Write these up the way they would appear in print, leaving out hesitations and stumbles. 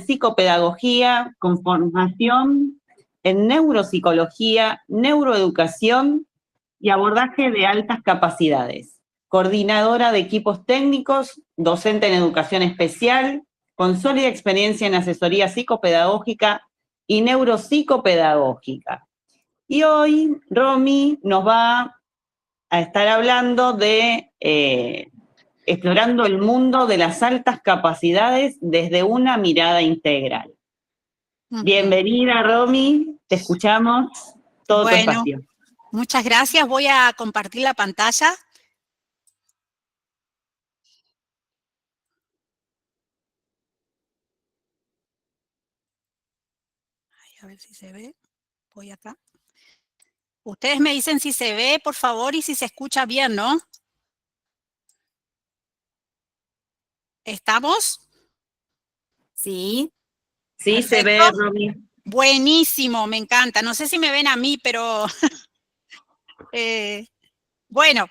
psicopedagogía con formación en neuropsicología, neuroeducación y abordaje de altas capacidades. Coordinadora de equipos técnicos, docente en educación especial, con sólida experiencia en asesoría psicopedagógica y neuropsicopedagógica. Y hoy Romy nos va a estar hablando de explorando el mundo de las altas capacidades desde una mirada integral. Bienvenida, Romy, te escuchamos, todo tu espacio. Muchas gracias, voy a compartir la pantalla. A ver si se ve, voy acá. Ustedes me dicen si se ve, por favor, y si se escucha bien, ¿no? ¿Estamos? Sí. Sí, perfecto. Se ve, Romy. Buenísimo, me encanta. No sé si me ven a mí, pero... bueno,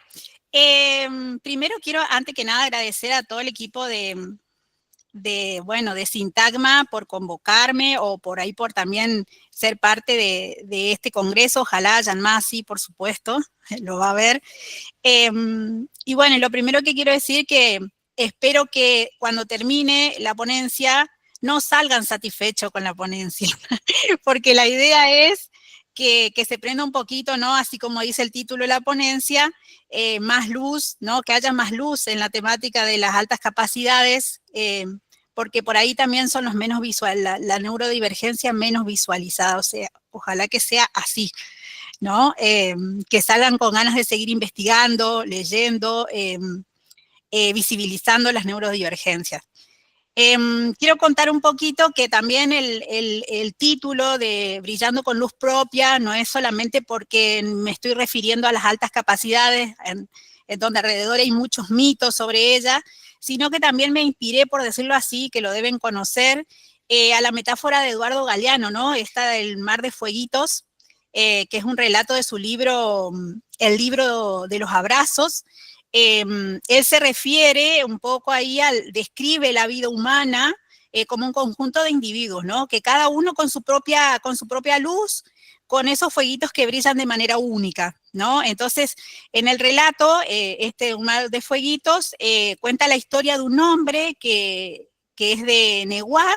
primero quiero, antes que nada, agradecer a todo el equipo de Sintagma por convocarme o por ahí por también ser parte de este congreso. Ojalá hayan más, sí, por supuesto, lo va a ver. Y bueno, lo primero que quiero decir que espero que cuando termine la ponencia no salgan satisfechos con la ponencia, porque la idea es que se prenda un poquito, ¿no? Así como dice el título de la ponencia, más luz, ¿no? Que haya más luz en la temática de las altas capacidades, porque por ahí también son los menos visuales, la neurodivergencia menos visualizada, o sea, ojalá que sea así, ¿no? Que salgan con ganas de seguir investigando, leyendo, visibilizando las neurodivergencias. Quiero contar un poquito que también el título de Brillando con Luz Propia no es solamente porque me estoy refiriendo a las altas capacidades, en donde alrededor hay muchos mitos sobre ellas, sino que también me inspiré, por decirlo así, que lo deben conocer, a la metáfora de Eduardo Galeano, ¿no? Esta del mar de fueguitos, que es un relato de su libro, El libro de los abrazos. Él se refiere un poco ahí, describe la vida humana como un conjunto de individuos, ¿no? Que cada uno con su propia luz, con esos fueguitos que brillan de manera única, ¿no? Entonces, en el relato, un mar de fueguitos, cuenta la historia de un hombre que es de Neguá,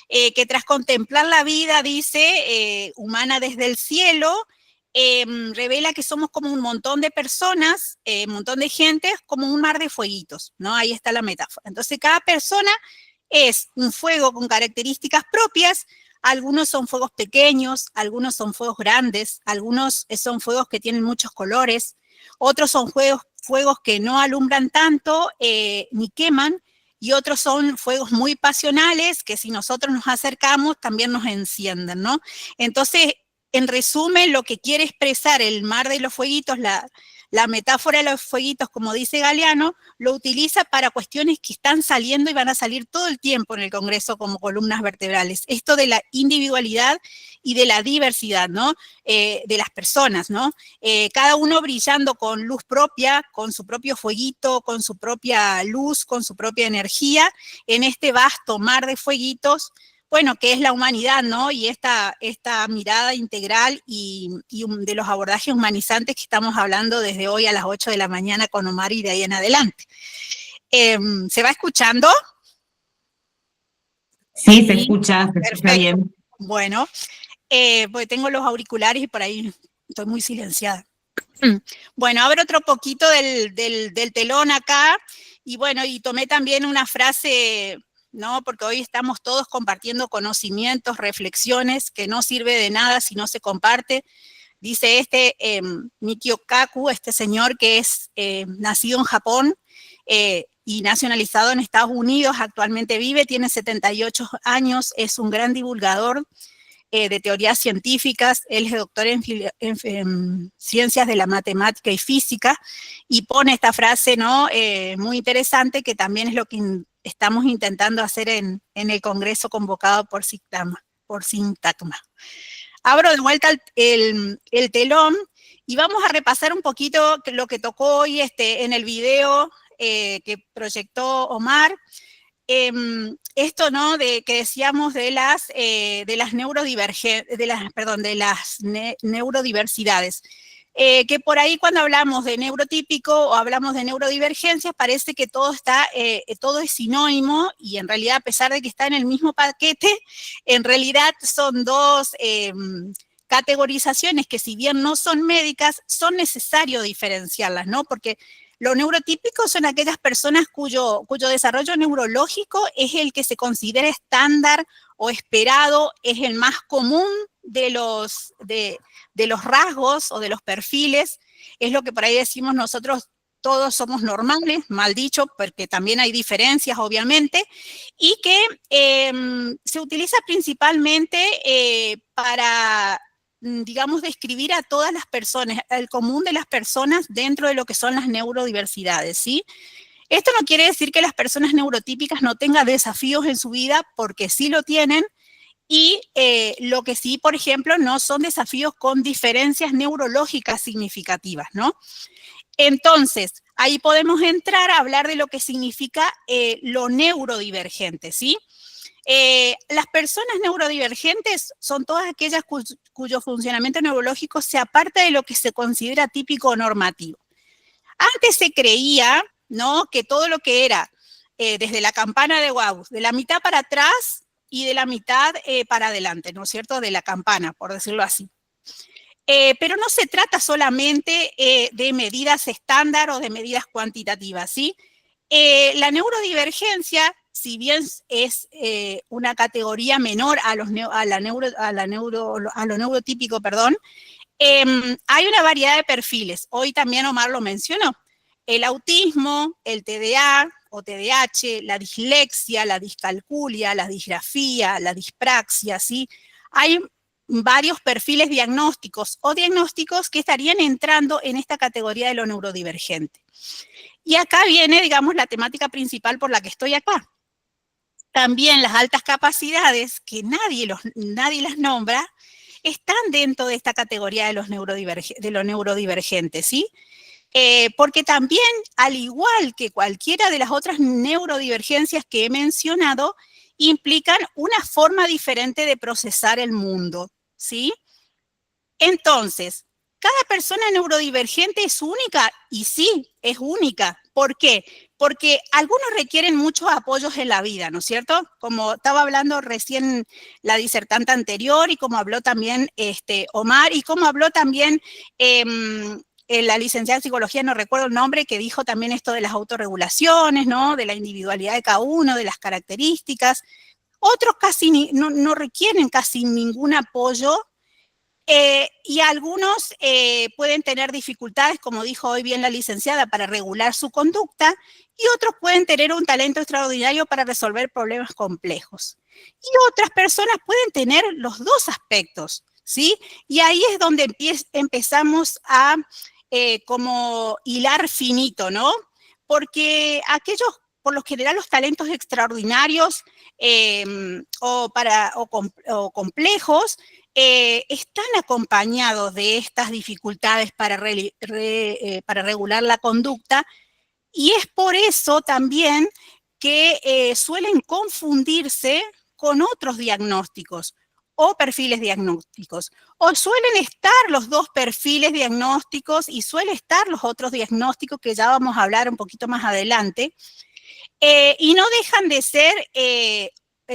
que tras contemplar la vida, dice, humana desde el cielo, revela que somos como un montón de personas, un montón de gente, como un mar de fueguitos, ¿no? Ahí está la metáfora. Entonces, cada persona es un fuego con características propias. Algunos son fuegos pequeños, algunos son fuegos grandes, algunos son fuegos que tienen muchos colores, otros son fuegos que no alumbran tanto ni queman, y otros son fuegos muy pasionales que si nosotros nos acercamos también nos encienden, ¿no? Entonces, en resumen, lo que quiere expresar el mar de los fueguitos, la metáfora de los fueguitos, como dice Galeano, lo utiliza para cuestiones que están saliendo y van a salir todo el tiempo en el Congreso como columnas vertebrales. Esto de la individualidad y de la diversidad, ¿no? De las personas, ¿no? Cada uno brillando con luz propia, con su propio fueguito, con su propia luz, con su propia energía, en este vasto mar de fueguitos, bueno, que es la humanidad, ¿no? Y esta mirada integral y de los abordajes humanizantes que estamos hablando desde hoy a las 8 de la mañana con Omar y de ahí en adelante. ¿Se va escuchando? Sí, se escucha bien. Bueno, porque tengo los auriculares y por ahí estoy muy silenciada. Bueno, abro otro poquito del telón acá, y bueno, y tomé también una frase, ¿no? Porque hoy estamos todos compartiendo conocimientos, reflexiones, que no sirve de nada si no se comparte. Dice Mikio Kaku, este señor que es nacido en Japón y nacionalizado en Estados Unidos, actualmente vive, tiene 78 años, es un gran divulgador de teorías científicas. Él es doctor en ciencias de la matemática y física, y pone esta frase, ¿no? Muy interesante, que también es lo que estamos intentando hacer en el congreso convocado por Sintagma. Abro de vuelta el telón y vamos a repasar un poquito lo que tocó hoy en el video que proyectó Omar. esto, ¿no? Que decíamos de las neurodiversidades. Que por ahí cuando hablamos de neurotípico o hablamos de neurodivergencias parece que todo es sinónimo y en realidad a pesar de que está en el mismo paquete, en realidad son dos categorizaciones que si bien no son médicas, son necesario diferenciarlas, ¿no? Porque los neurotípicos son aquellas personas cuyo desarrollo neurológico es el que se considera estándar o esperado, es el más común de los rasgos o de los perfiles, es lo que por ahí decimos nosotros, todos somos normales, mal dicho, porque también hay diferencias, obviamente, y que se utiliza principalmente para, digamos, describir a todas las personas, el común de las personas dentro de lo que son las neurodiversidades, ¿sí? Esto no quiere decir que las personas neurotípicas no tengan desafíos en su vida, porque sí lo tienen, y lo que sí, por ejemplo, no son desafíos con diferencias neurológicas significativas, ¿no? Entonces, ahí podemos entrar a hablar de lo que significa lo neurodivergente, ¿sí? Las personas neurodivergentes son todas aquellas cuyo funcionamiento neurológico se aparta de lo que se considera típico o normativo. Antes se creía, ¿no?, que todo lo que era desde la campana de Gauss, de la mitad para atrás y de la mitad para adelante, ¿no es cierto?, de la campana, por decirlo así. Pero no se trata solamente de medidas estándar o de medidas cuantitativas, ¿sí? La neurodivergencia, si bien es una categoría menor a lo neurotípico, perdón, hay una variedad de perfiles. Hoy también Omar lo mencionó. El autismo, el TDA o TDAH, la dislexia, la discalculia, la disgrafía, la dispraxia, ¿sí? Hay varios perfiles diagnósticos o diagnósticos que estarían entrando en esta categoría de lo neurodivergente. Y acá viene, digamos, la temática principal por la que estoy acá. También las altas capacidades, que nadie las nombra, están dentro de esta categoría de lo neurodivergente, ¿sí? Porque también, al igual que cualquiera de las otras neurodivergencias que he mencionado, implican una forma diferente de procesar el mundo, ¿sí? Entonces, ¿cada persona neurodivergente es única? Y sí, es única. ¿Por qué? Porque algunos requieren muchos apoyos en la vida, ¿no es cierto? Como estaba hablando recién la disertante anterior y como habló también Omar y como habló también la licenciada en psicología, no recuerdo el nombre, que dijo también esto de las autorregulaciones, ¿no? De la individualidad de cada uno, de las características. Otros casi no requieren casi ningún apoyo y algunos pueden tener dificultades, como dijo hoy bien la licenciada, para regular su conducta, y otros pueden tener un talento extraordinario para resolver problemas complejos. Y otras personas pueden tener los dos aspectos, ¿sí? Y ahí es donde empezamos a como hilar finito, ¿no? Porque aquellos, por lo general, los talentos extraordinarios o complejos, están acompañados de estas dificultades para regular la conducta, y es por eso también que suelen confundirse con otros diagnósticos o perfiles diagnósticos, o suelen estar los dos perfiles diagnósticos y suelen estar los otros diagnósticos que ya vamos a hablar un poquito más adelante, y no dejan de ser,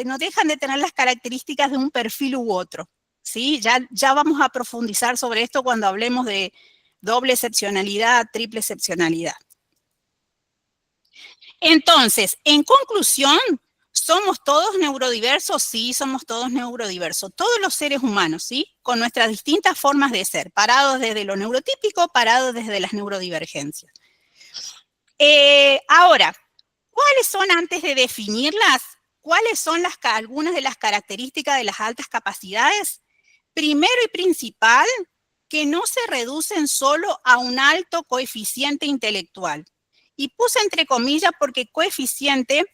no dejan de tener las características de un perfil u otro. ¿Sí? Ya vamos a profundizar sobre esto cuando hablemos de doble excepcionalidad, triple excepcionalidad. Entonces, en conclusión, ¿somos todos neurodiversos? Sí, somos todos neurodiversos. Todos los seres humanos, ¿sí? Con nuestras distintas formas de ser, parados desde lo neurotípico, parados desde las neurodivergencias. Ahora, ¿cuáles son, antes de definirlas, cuáles son algunas de las características de las altas capacidades? Primero y principal, que no se reducen solo a un alto coeficiente intelectual. Y puse entre comillas porque coeficiente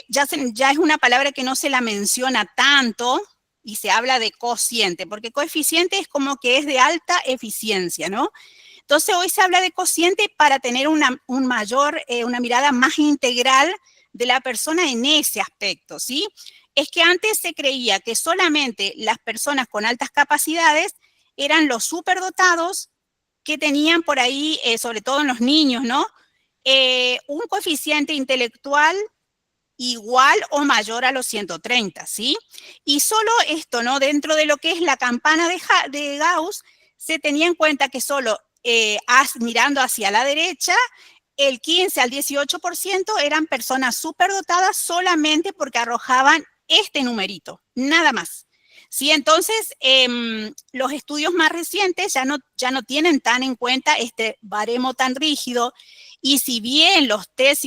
ya es una palabra que no se la menciona tanto y se habla de cociente, porque coeficiente es como que es de alta eficiencia, ¿no? Entonces hoy se habla de cociente para tener una mirada más integral de la persona en ese aspecto, ¿sí? Es que antes se creía que solamente las personas con altas capacidades eran los superdotados que tenían por ahí, sobre todo en los niños, ¿no? Un coeficiente intelectual igual o mayor a los 130, ¿sí? Y solo esto, ¿no? Dentro de lo que es la campana de Gauss, se tenía en cuenta que solo mirando hacia la derecha, el 15 al 18% eran personas superdotadas solamente porque arrojaban este numerito, nada más. Sí, entonces, los estudios más recientes ya no tienen tan en cuenta este baremo tan rígido, y si bien los test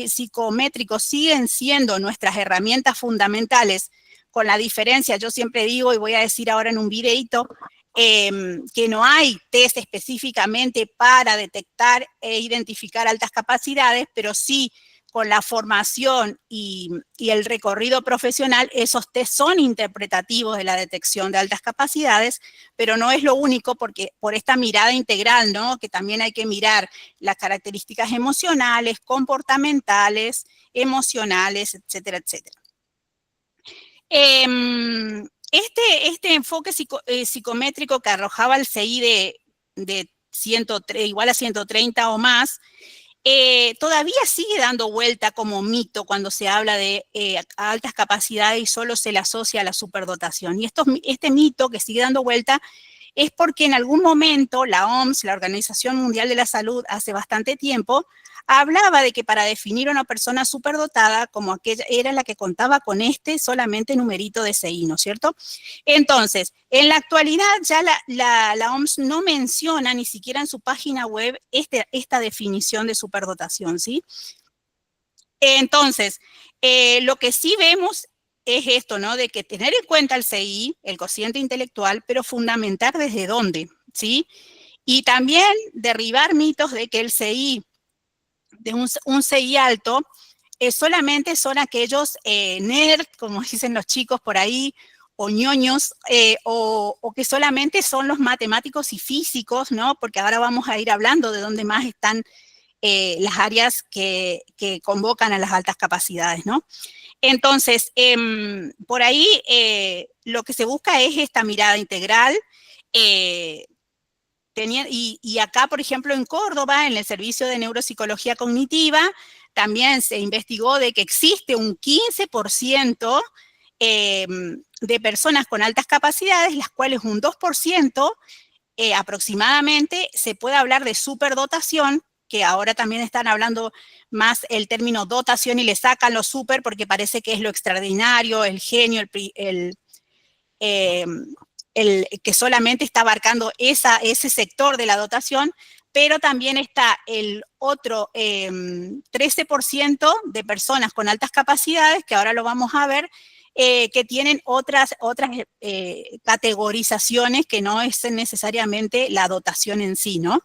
psicométricos siguen siendo nuestras herramientas fundamentales, con la diferencia, yo siempre digo, y voy a decir ahora en un videito, que no hay test específicamente para detectar e identificar altas capacidades, pero sí con la formación y el recorrido profesional, esos test son interpretativos de la detección de altas capacidades, pero no es lo único, porque por esta mirada integral, ¿no? Que también hay que mirar las características emocionales, comportamentales, etcétera, etcétera. Este enfoque psicométrico que arrojaba el CI de 103, igual a 130 o más, todavía sigue dando vuelta como mito cuando se habla de altas capacidades y solo se le asocia a la superdotación. Y este mito que sigue dando vuelta es porque en algún momento la OMS, la Organización Mundial de la Salud, hace bastante tiempo, hablaba de que para definir a una persona superdotada, como aquella era la que contaba con solamente numerito de CI, ¿no es cierto? Entonces, en la actualidad ya la OMS no menciona ni siquiera en su página web esta definición de superdotación, ¿sí? Entonces, lo que sí vemos es esto, ¿no? De que tener en cuenta el CI, el cociente intelectual, pero fundamentar desde dónde, ¿sí? Y también derribar mitos de que el CI, de un CI alto, solamente son aquellos nerd, como dicen los chicos por ahí, o ñoños, o que solamente son los matemáticos y físicos, ¿no? Porque ahora vamos a ir hablando de dónde más están las áreas que convocan a las altas capacidades, ¿no? Entonces, por ahí lo que se busca es esta mirada integral, y acá, por ejemplo, en Córdoba, en el Servicio de Neuropsicología Cognitiva, también se investigó de que existe un 15% de personas con altas capacidades, las cuales un 2% aproximadamente se puede hablar de superdotación, que ahora también están hablando más el término dotación y le sacan lo super porque parece que es lo extraordinario, el genio, el que solamente está abarcando ese sector de la dotación, pero también está el otro 13% de personas con altas capacidades, que ahora lo vamos a ver, que tienen otras categorizaciones que no es necesariamente la dotación en sí, ¿no?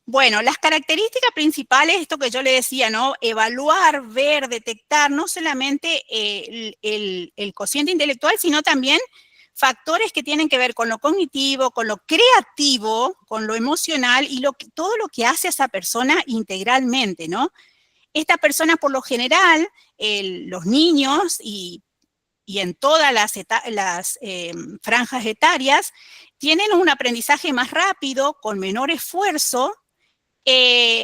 Bueno, las características principales, esto que yo le decía, ¿no? Evaluar, ver, detectar, no solamente el cociente intelectual, sino también factores que tienen que ver con lo cognitivo, con lo creativo, con lo emocional y todo lo que hace a esa persona integralmente, ¿no? Esta persona, por lo general, los niños y en todas las franjas etarias, tienen un aprendizaje más rápido, con menor esfuerzo,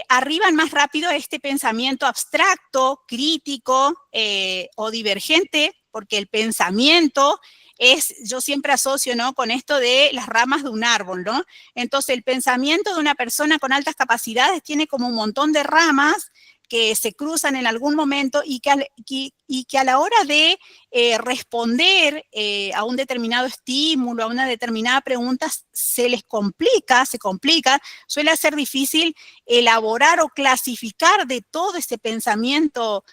arriban más rápido a este pensamiento abstracto, crítico o divergente, porque el pensamiento yo siempre asocio, ¿no?, con esto de las ramas de un árbol, ¿no? Entonces, el pensamiento de una persona con altas capacidades tiene como un montón de ramas que se cruzan en algún momento y que a la hora de responder a un determinado estímulo, a una determinada pregunta, se complica, suele ser difícil elaborar o clasificar de todo ese pensamiento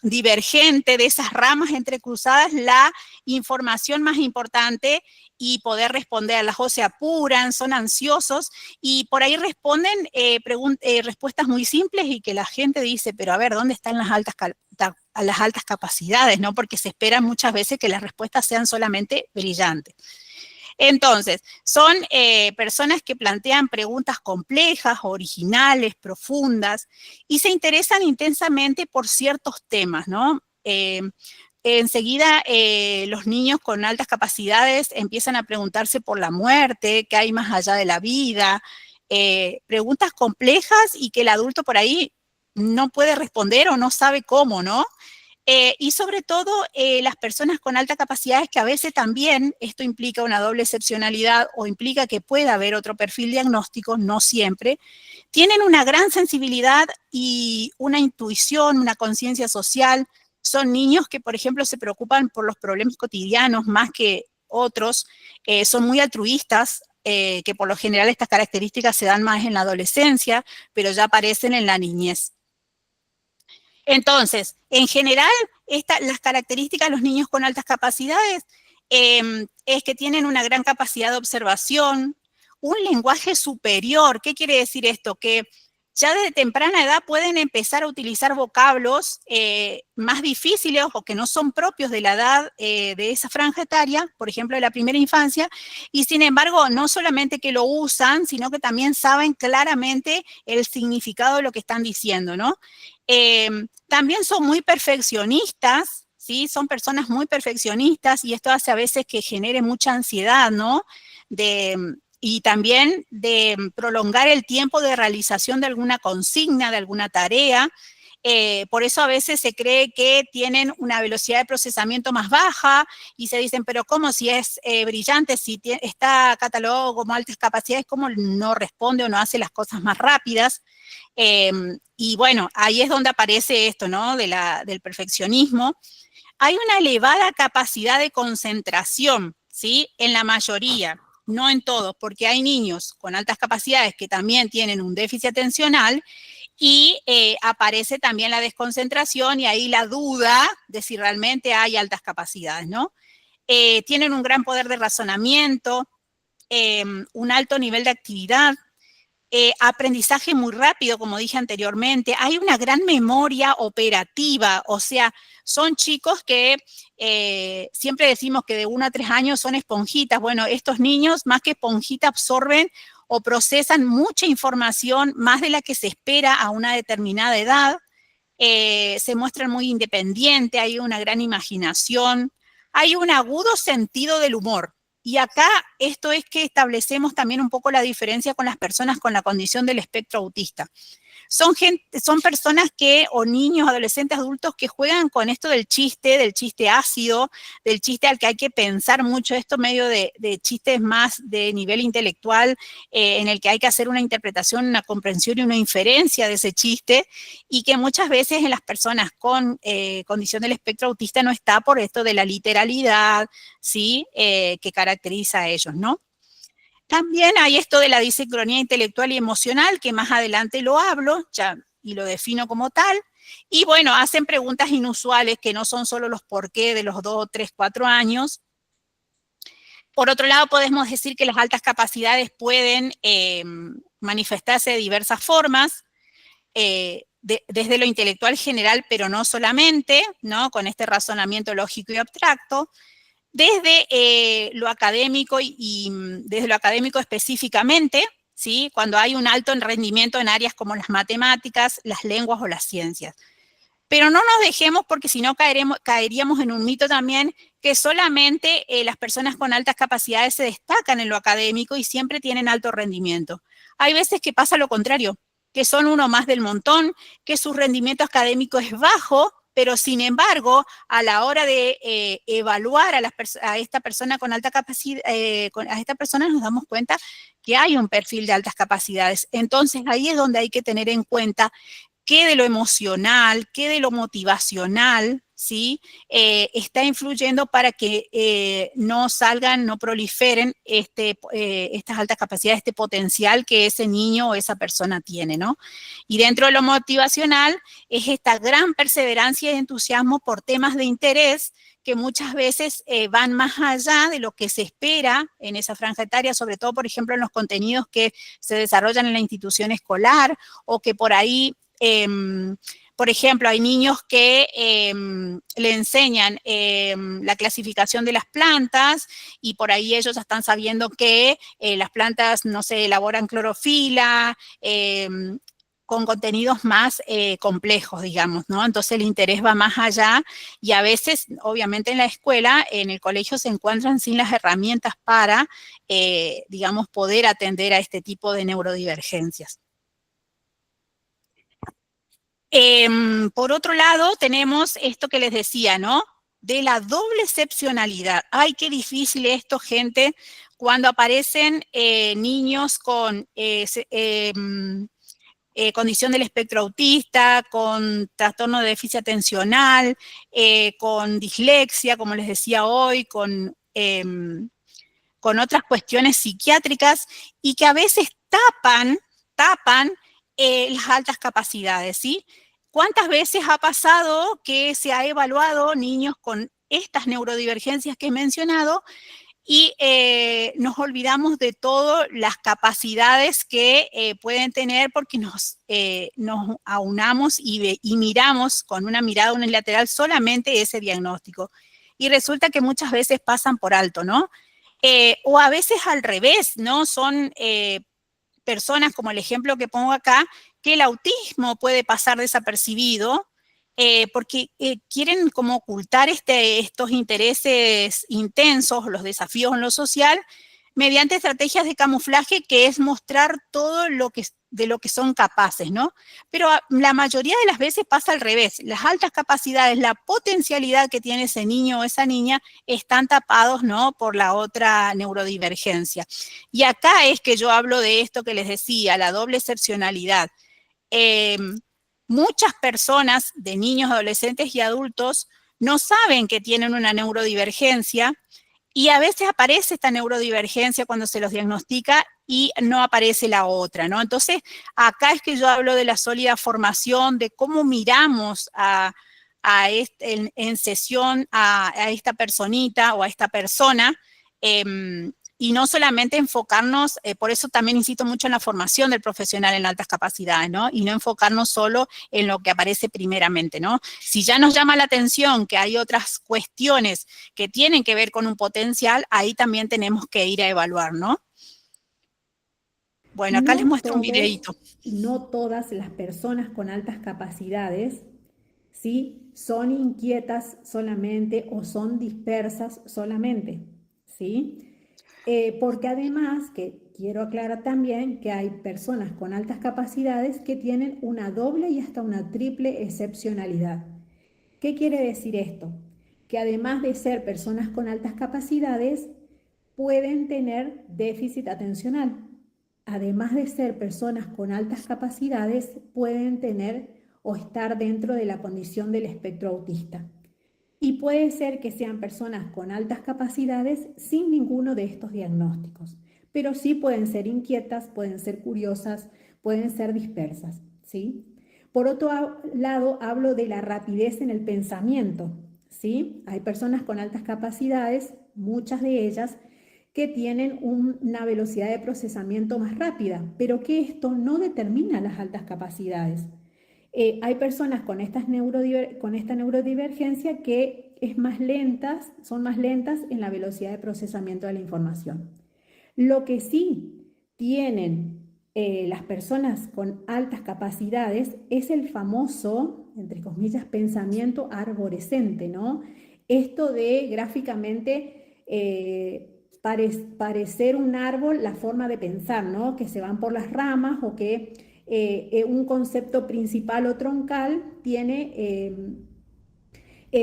divergente, de esas ramas entrecruzadas, la información más importante y poder responderlas, o se apuran, son ansiosos y por ahí responden respuestas muy simples y que la gente dice, pero a ver, ¿dónde están las altas capacidades? ¿No? Porque se espera muchas veces que las respuestas sean solamente brillantes. Entonces, son personas que plantean preguntas complejas, originales, profundas, y se interesan intensamente por ciertos temas, ¿no? Enseguida, los niños con altas capacidades empiezan a preguntarse por la muerte, qué hay más allá de la vida, preguntas complejas y que el adulto por ahí no puede responder o no sabe cómo, ¿no? Y sobre todo, las personas con alta capacidad, que a veces también esto implica una doble excepcionalidad o implica que pueda haber otro perfil diagnóstico, no siempre, tienen una gran sensibilidad y una intuición, una conciencia social. Son niños que, por ejemplo, se preocupan por los problemas cotidianos más que otros, son muy altruistas, que por lo general estas características se dan más en la adolescencia, pero ya aparecen en la niñez. Entonces, en general, las características de los niños con altas capacidades es que tienen una gran capacidad de observación, un lenguaje superior. ¿Qué quiere decir esto? Que ya desde temprana edad pueden empezar a utilizar vocablos más difíciles o que no son propios de la edad de esa franja etaria, por ejemplo, de la primera infancia, y sin embargo, no solamente que lo usan, sino que también saben claramente el significado de lo que están diciendo, ¿no? También son muy perfeccionistas, ¿sí? Son personas muy perfeccionistas y esto hace a veces que genere mucha ansiedad, ¿no? Y también de prolongar el tiempo de realización de alguna consigna, de alguna tarea. Por eso a veces se cree que tienen una velocidad de procesamiento más baja y se dicen, pero ¿cómo si es brillante, si está catalogado como altas capacidades, cómo no responde o no hace las cosas más rápidas? Y bueno, ahí es donde aparece esto, ¿no? Del perfeccionismo. Hay una elevada capacidad de concentración, ¿sí? En la mayoría, no en todos, porque hay niños con altas capacidades que también tienen un déficit atencional y aparece también la desconcentración y ahí la duda de si realmente hay altas capacidades, ¿no? Tienen un gran poder de razonamiento, un alto nivel de actividad, aprendizaje muy rápido, como dije anteriormente, hay una gran memoria operativa, o sea, son chicos que siempre decimos que de 1 a 3 años son esponjitas. Bueno, estos niños más que esponjitas absorben o procesan mucha información, más de la que se espera a una determinada edad, se muestran muy independientes, hay una gran imaginación, hay un agudo sentido del humor. Y acá esto es que establecemos también un poco la diferencia con las personas con la condición del espectro autista. Son personas que, o niños, adolescentes, adultos, que juegan con esto del chiste ácido, del chiste al que hay que pensar mucho, esto medio de chistes más de nivel intelectual, en el que hay que hacer una interpretación, una comprensión y una inferencia de ese chiste, y que muchas veces en las personas con condición del espectro autista no está por esto de la literalidad, ¿sí? Que caracteriza a ellos, ¿no? También hay esto de la disincronía intelectual y emocional, que más adelante lo hablo ya, y lo defino como tal. Y bueno, hacen preguntas inusuales que no son solo los por qué de los 2, 3, 4 años. Por otro lado, podemos decir que las altas capacidades pueden manifestarse de diversas formas, desde lo intelectual general, pero no solamente, ¿no? Con este razonamiento lógico y abstracto, desde lo académico y desde lo académico específicamente, ¿sí? Cuando hay un alto rendimiento en áreas como las matemáticas, las lenguas o las ciencias. Pero no nos dejemos, porque si no caeríamos en un mito también, que solamente las personas con altas capacidades se destacan en lo académico y siempre tienen alto rendimiento. Hay veces que pasa lo contrario, que son uno más del montón, que su rendimiento académico es bajo, pero sin embargo, a la hora de evaluar a esta persona con alta capacidad, a esta persona nos damos cuenta que hay un perfil de altas capacidades. Entonces, ahí es donde hay que tener en cuenta qué de lo emocional, qué de lo motivacional, ¿sí? Está influyendo para que no salgan, no proliferen estas altas capacidades, este potencial que ese niño o esa persona tiene, ¿no? Y dentro de lo motivacional es esta gran perseverancia y entusiasmo por temas de interés que muchas veces van más allá de lo que se espera en esa franja etaria, sobre todo, por ejemplo, en los contenidos que se desarrollan en la institución escolar o que por ahí Por ejemplo, hay niños que le enseñan la clasificación de las plantas y por ahí ellos están sabiendo que las plantas no se elaboran clorofila, con contenidos más complejos, digamos, ¿no? Entonces el interés va más allá y a veces, obviamente en la escuela, en el colegio se encuentran sin las herramientas para, digamos, poder atender a este tipo de neurodivergencias. Por otro lado, tenemos esto que les decía, ¿no? De la doble excepcionalidad. Ay, qué difícil esto, gente, cuando aparecen niños con condición del espectro autista, con trastorno de déficit atencional, con dislexia, como les decía hoy, con otras cuestiones psiquiátricas y que a veces tapan las altas capacidades, ¿sí? ¿Cuántas veces ha pasado que se ha evaluado niños con estas neurodivergencias que he mencionado y nos olvidamos de todas las capacidades que pueden tener porque nos aunamos y miramos con una mirada unilateral solamente ese diagnóstico? Y resulta que muchas veces pasan por alto, ¿no? O a veces al revés, ¿no? Son personas, como el ejemplo que pongo acá, que el autismo puede pasar desapercibido porque quieren como ocultar estos intereses intensos, los desafíos en lo social, mediante estrategias de camuflaje que es mostrar todo de lo que son capaces, ¿no? Pero la mayoría de las veces pasa al revés. Las altas capacidades, la potencialidad que tiene ese niño o esa niña están tapados, ¿no? Por la otra neurodivergencia. Y acá es que yo hablo de esto que les decía, la doble excepcionalidad. Muchas personas, de niños, adolescentes y adultos, no saben que tienen una neurodivergencia y a veces aparece esta neurodivergencia cuando se los diagnostica y no aparece la otra, ¿no? Entonces, acá es que yo hablo de la sólida formación, de cómo miramos en sesión a esta personita o a esta persona, y no solamente enfocarnos, por eso también insisto mucho en la formación del profesional en altas capacidades, ¿no? Y no enfocarnos solo en lo que aparece primeramente, ¿no? Si ya nos llama la atención que hay otras cuestiones que tienen que ver con un potencial, ahí también tenemos que ir a evaluar, ¿no? Bueno, acá les muestro un videíto. No todas las personas con altas capacidades, ¿sí? Son inquietas solamente o son dispersas solamente, ¿sí? Porque además, que quiero aclarar también que hay personas con altas capacidades que tienen una doble y hasta una triple excepcionalidad. ¿Qué quiere decir esto? Que además de ser personas con altas capacidades, pueden tener déficit atencional. Además de ser personas con altas capacidades, pueden tener o estar dentro de la condición del espectro autista. Y puede ser que sean personas con altas capacidades sin ninguno de estos diagnósticos, pero sí pueden ser inquietas, pueden ser curiosas, pueden ser dispersas, ¿sí? Por otro lado, hablo de la rapidez en el pensamiento, ¿sí? Hay personas con altas capacidades, muchas de ellas, que tienen una velocidad de procesamiento más rápida, pero que esto no determina las altas capacidades. Hay personas con esta neurodivergencia que son más lentas en la velocidad de procesamiento de la información. Lo que sí tienen las personas con altas capacidades es el famoso, entre comillas, pensamiento arborescente, ¿no? Esto de gráficamente parecer un árbol la forma de pensar, ¿no? Que se van por las ramas o que un concepto principal o troncal tiene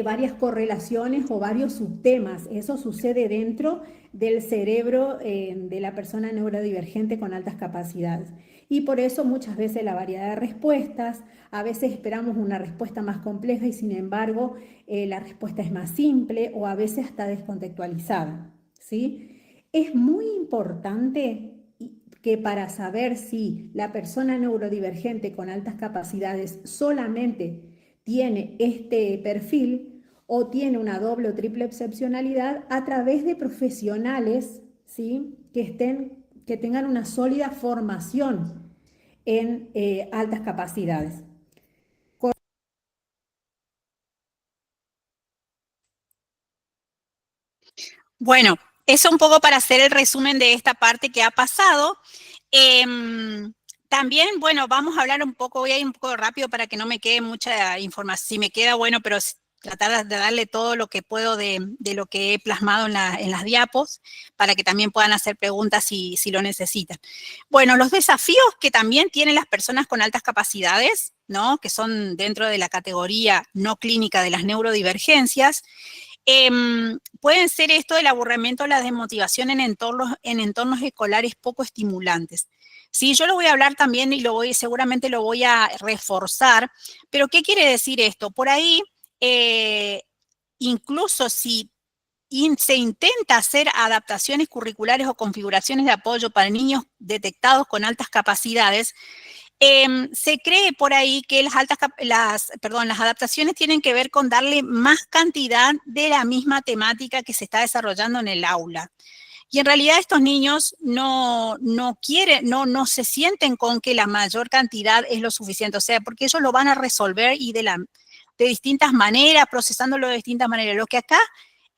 varias correlaciones o varios subtemas. Eso sucede dentro del cerebro de la persona neurodivergente con altas capacidades. Y por eso muchas veces la variedad de respuestas, a veces esperamos una respuesta más compleja y sin embargo la respuesta es más simple o a veces está descontextualizada, ¿sí? Es muy importante que para saber si la persona neurodivergente con altas capacidades solamente tiene este perfil o tiene una doble o triple excepcionalidad, a través de profesionales, ¿sí? que tengan una sólida formación en altas capacidades. Bueno, eso un poco para hacer el resumen de esta parte que ha pasado. También, bueno, vamos a hablar un poco, voy a ir un poco rápido para que no me quede mucha información, si me queda, bueno, pero tratar de darle todo lo que puedo de lo que he plasmado en las diapos, para que también puedan hacer preguntas si lo necesitan. Bueno, los desafíos que también tienen las personas con altas capacidades, ¿no? Que son dentro de la categoría no clínica de las neurodivergencias, pueden ser esto del aburrimiento o la desmotivación en entornos escolares poco estimulantes. Sí, yo lo voy a hablar también y seguramente lo voy a reforzar, pero ¿qué quiere decir esto? Por ahí, incluso si se intenta hacer adaptaciones curriculares o configuraciones de apoyo para niños detectados con altas capacidades, se cree por ahí que las adaptaciones tienen que ver con darle más cantidad de la misma temática que se está desarrollando en el aula. Y en realidad estos niños no se sienten con que la mayor cantidad es lo suficiente, o sea, porque ellos lo van a resolver y de distintas maneras, procesándolo de distintas maneras. Lo que acá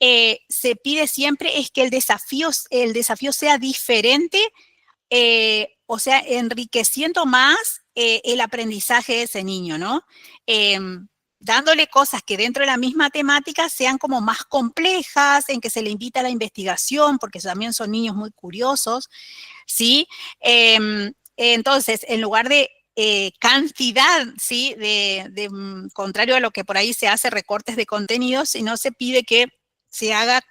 se pide siempre es que el desafío sea diferente, o sea, enriqueciendo más el aprendizaje de ese niño, ¿no? Dándole cosas que dentro de la misma temática sean como más complejas, en que se le invita a la investigación, porque también son niños muy curiosos, ¿sí? Entonces, en lugar de cantidad, ¿sí? Contrario a lo que por ahí se hace, recortes de contenidos, sino se pide que se haga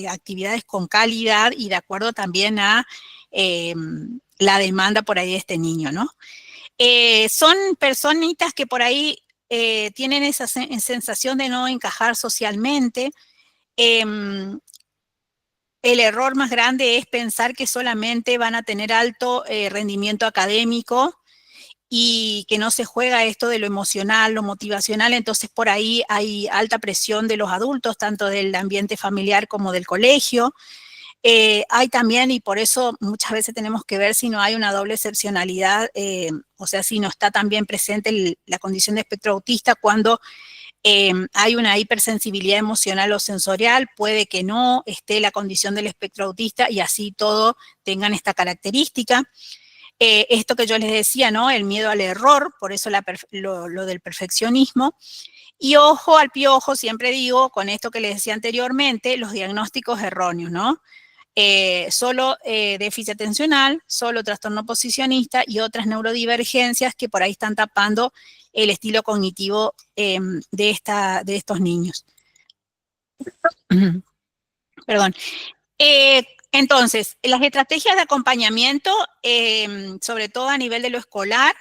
actividades con calidad y de acuerdo también a la demanda por ahí de este niño, ¿no? Son personitas que por ahí tienen esa sensación de no encajar socialmente. El error más grande es pensar que solamente van a tener alto rendimiento académico y que no se juega esto de lo emocional, lo motivacional, entonces por ahí hay alta presión de los adultos, tanto del ambiente familiar como del colegio. Hay también, y por eso muchas veces tenemos que ver si no hay una doble excepcionalidad, o sea, si no está también presente la condición de espectro autista cuando hay una hipersensibilidad emocional o sensorial, puede que no esté la condición del espectro autista y así todo tengan esta característica. Esto que yo les decía, ¿no? El miedo al error, por eso lo del perfeccionismo. Y ojo al piojo, siempre digo, con esto que les decía anteriormente, los diagnósticos erróneos, ¿no? Solo déficit atencional, solo trastorno posicionista y otras neurodivergencias que por ahí están tapando el estilo cognitivo de estos niños. Perdón. Entonces, las estrategias de acompañamiento, sobre todo a nivel de lo escolar,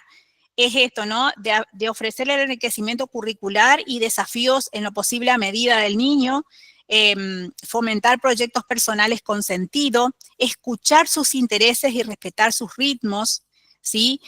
es esto, ¿no? De ofrecer el enriquecimiento curricular y desafíos en lo posible a medida del niño, fomentar proyectos personales con sentido, escuchar sus intereses y respetar sus ritmos, ¿sí?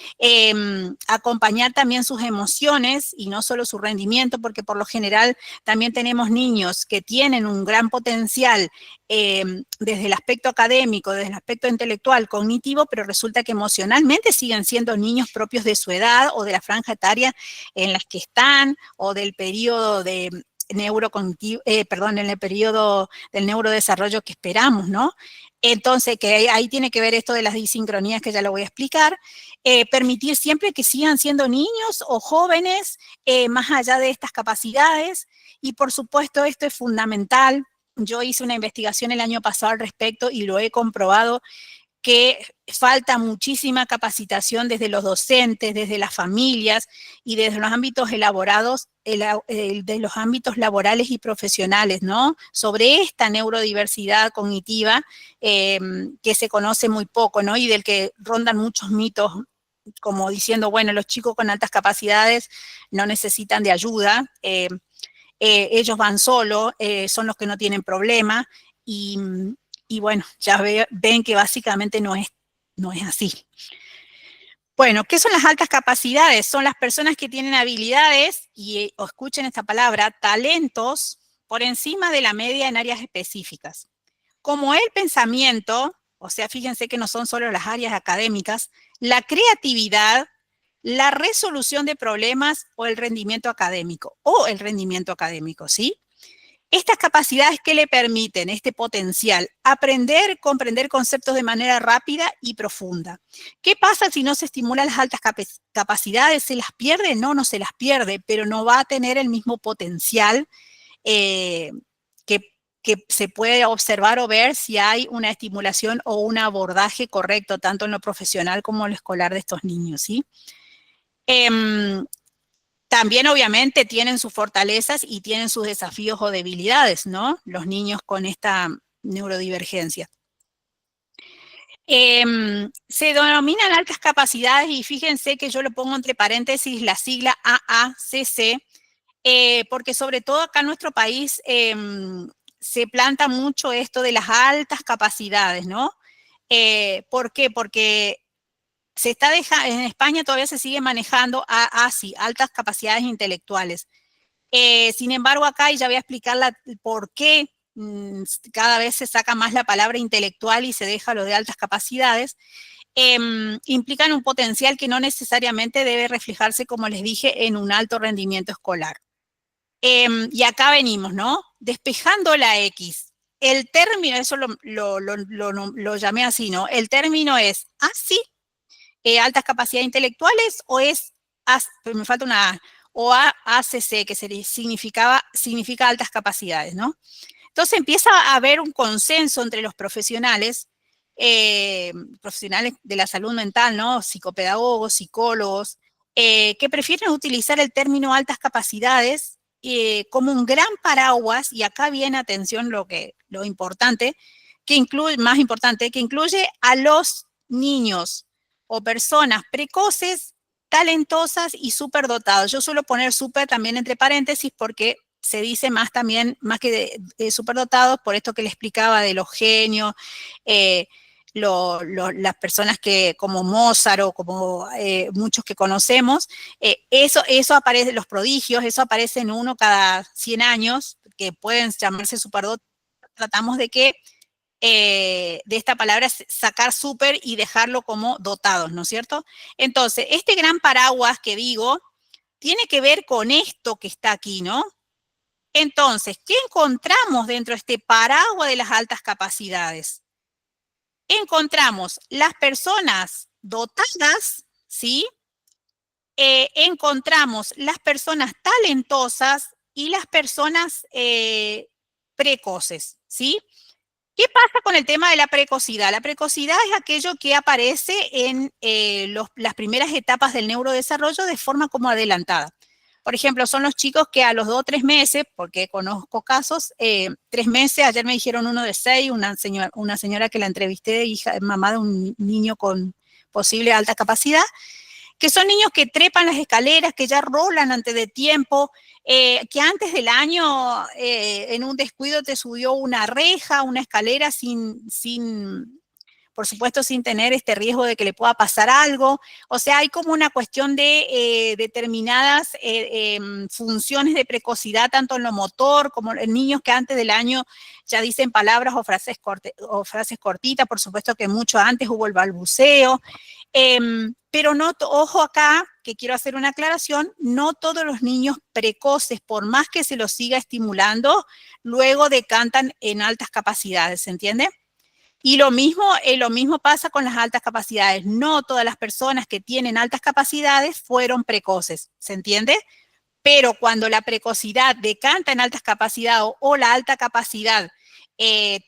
Acompañar también sus emociones y no solo su rendimiento, porque por lo general también tenemos niños que tienen un gran potencial desde el aspecto académico, desde el aspecto intelectual, cognitivo, pero resulta que emocionalmente siguen siendo niños propios de su edad o de la franja etaria en las que están, o del periodo de neurocognitivo, en el periodo del neurodesarrollo que esperamos, ¿no? Entonces, que ahí tiene que ver esto de las disincronías que ya lo voy a explicar. Permitir siempre que sigan siendo niños o jóvenes más allá de estas capacidades. Y por supuesto, esto es fundamental. Yo hice una investigación el año pasado al respecto y lo he comprobado que falta muchísima capacitación desde los docentes, desde las familias y desde los ámbitos elaborados, de los ámbitos laborales y profesionales, ¿no? Sobre esta neurodiversidad cognitiva que se conoce muy poco, ¿no? Y del que rondan muchos mitos, como diciendo, bueno, los chicos con altas capacidades no necesitan de ayuda, ellos van solos, son los que no tienen problema, y bueno, ya ven que básicamente no es así. Bueno, ¿qué son las altas capacidades? Son las personas que tienen habilidades, y escuchen esta palabra, talentos, por encima de la media en áreas específicas. Como el pensamiento, o sea, fíjense que no son solo las áreas académicas, la creatividad, la resolución de problemas o el rendimiento académico, ¿sí? Estas capacidades que le permiten, este potencial, aprender, comprender conceptos de manera rápida y profunda. ¿Qué pasa si no se estimulan las altas capacidades? ¿Se las pierde? No, no se las pierde, pero no va a tener el mismo potencial que se puede observar o ver si hay una estimulación o un abordaje correcto, tanto en lo profesional como en lo escolar de estos niños, ¿sí? También, obviamente, tienen sus fortalezas y tienen sus desafíos o debilidades, ¿no? Los niños con esta neurodivergencia. Se denominan altas capacidades y fíjense que yo lo pongo entre paréntesis la sigla AACC, porque sobre todo acá en nuestro país se planta mucho esto de las altas capacidades, ¿no? ¿Por qué? Porque se está en España todavía se sigue manejando así, altas capacidades intelectuales. Sin embargo, acá, y ya voy a explicar por qué cada vez se saca más la palabra intelectual y se deja lo de altas capacidades, implican un potencial que no necesariamente debe reflejarse, como les dije, en un alto rendimiento escolar. Y acá venimos, ¿no? Despejando la X. El término, eso lo llamé así, ¿no? El término es así, altas capacidades intelectuales, o es, me falta una A, o ACC, que significa altas capacidades, ¿no? Entonces empieza a haber un consenso entre los profesionales de la salud mental, ¿no? Psicopedagogos, psicólogos, que prefieren utilizar el término altas capacidades como un gran paraguas, y acá viene, atención, lo importante, más importante, que incluye a los niños o personas precoces, talentosas y superdotados. Yo suelo poner super también entre paréntesis porque se dice más también, más que de superdotados, por esto que le explicaba de los genios, las personas que como Mozart o como muchos que conocemos, eso aparece, los prodigios, eso aparece en uno cada 100 años, que pueden llamarse superdotados. Tratamos de que de esta palabra sacar super y dejarlo como dotados, ¿no es cierto? Entonces, este gran paraguas que digo tiene que ver con esto que está aquí, ¿no? Entonces, ¿qué encontramos dentro de este paraguas de las altas capacidades? Encontramos las personas dotadas, ¿sí? Encontramos las personas talentosas y las personas precoces, ¿sí? ¿Qué pasa con el tema de la precocidad? La precocidad es aquello que aparece en las primeras etapas del neurodesarrollo de forma como adelantada. Por ejemplo, son los chicos que a los 2 o 3 meses, porque conozco casos, 3 meses, ayer me dijeron uno de 6, una señora que la entrevisté, mamá de un niño con posible alta capacidad, que son niños que trepan las escaleras, que ya rolan antes de tiempo, que antes del año en un descuido te subió una reja, una escalera por supuesto, sin tener este riesgo de que le pueda pasar algo. O sea, hay como una cuestión de determinadas funciones de precocidad, tanto en lo motor como en niños que antes del año ya dicen palabras o frases cortitas. Por supuesto que mucho antes hubo el balbuceo. Pero no, ojo acá, que quiero hacer una aclaración, no todos los niños precoces, por más que se los siga estimulando, luego decantan en altas capacidades, ¿se entiende? Y lo mismo pasa con las altas capacidades. No todas las personas que tienen altas capacidades fueron precoces, ¿se entiende? Pero cuando la precocidad decanta en altas capacidades o la alta capacidad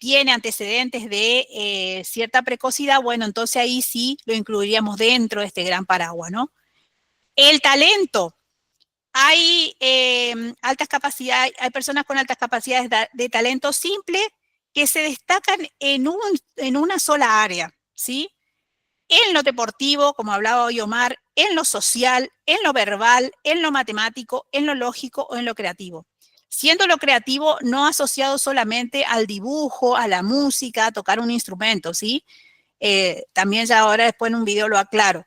tiene antecedentes de cierta precocidad, bueno, entonces ahí sí lo incluiríamos dentro de este gran paraguas, ¿no? El talento. Hay altas capacidades, hay personas con altas capacidades de talento simple que se destacan en una sola área, ¿sí? En lo deportivo, como hablaba hoy Omar, en lo social, en lo verbal, en lo matemático, en lo lógico o en lo creativo. Siendo lo creativo no asociado solamente al dibujo, a la música, a tocar un instrumento, ¿sí? También ya ahora después en un video lo aclaro.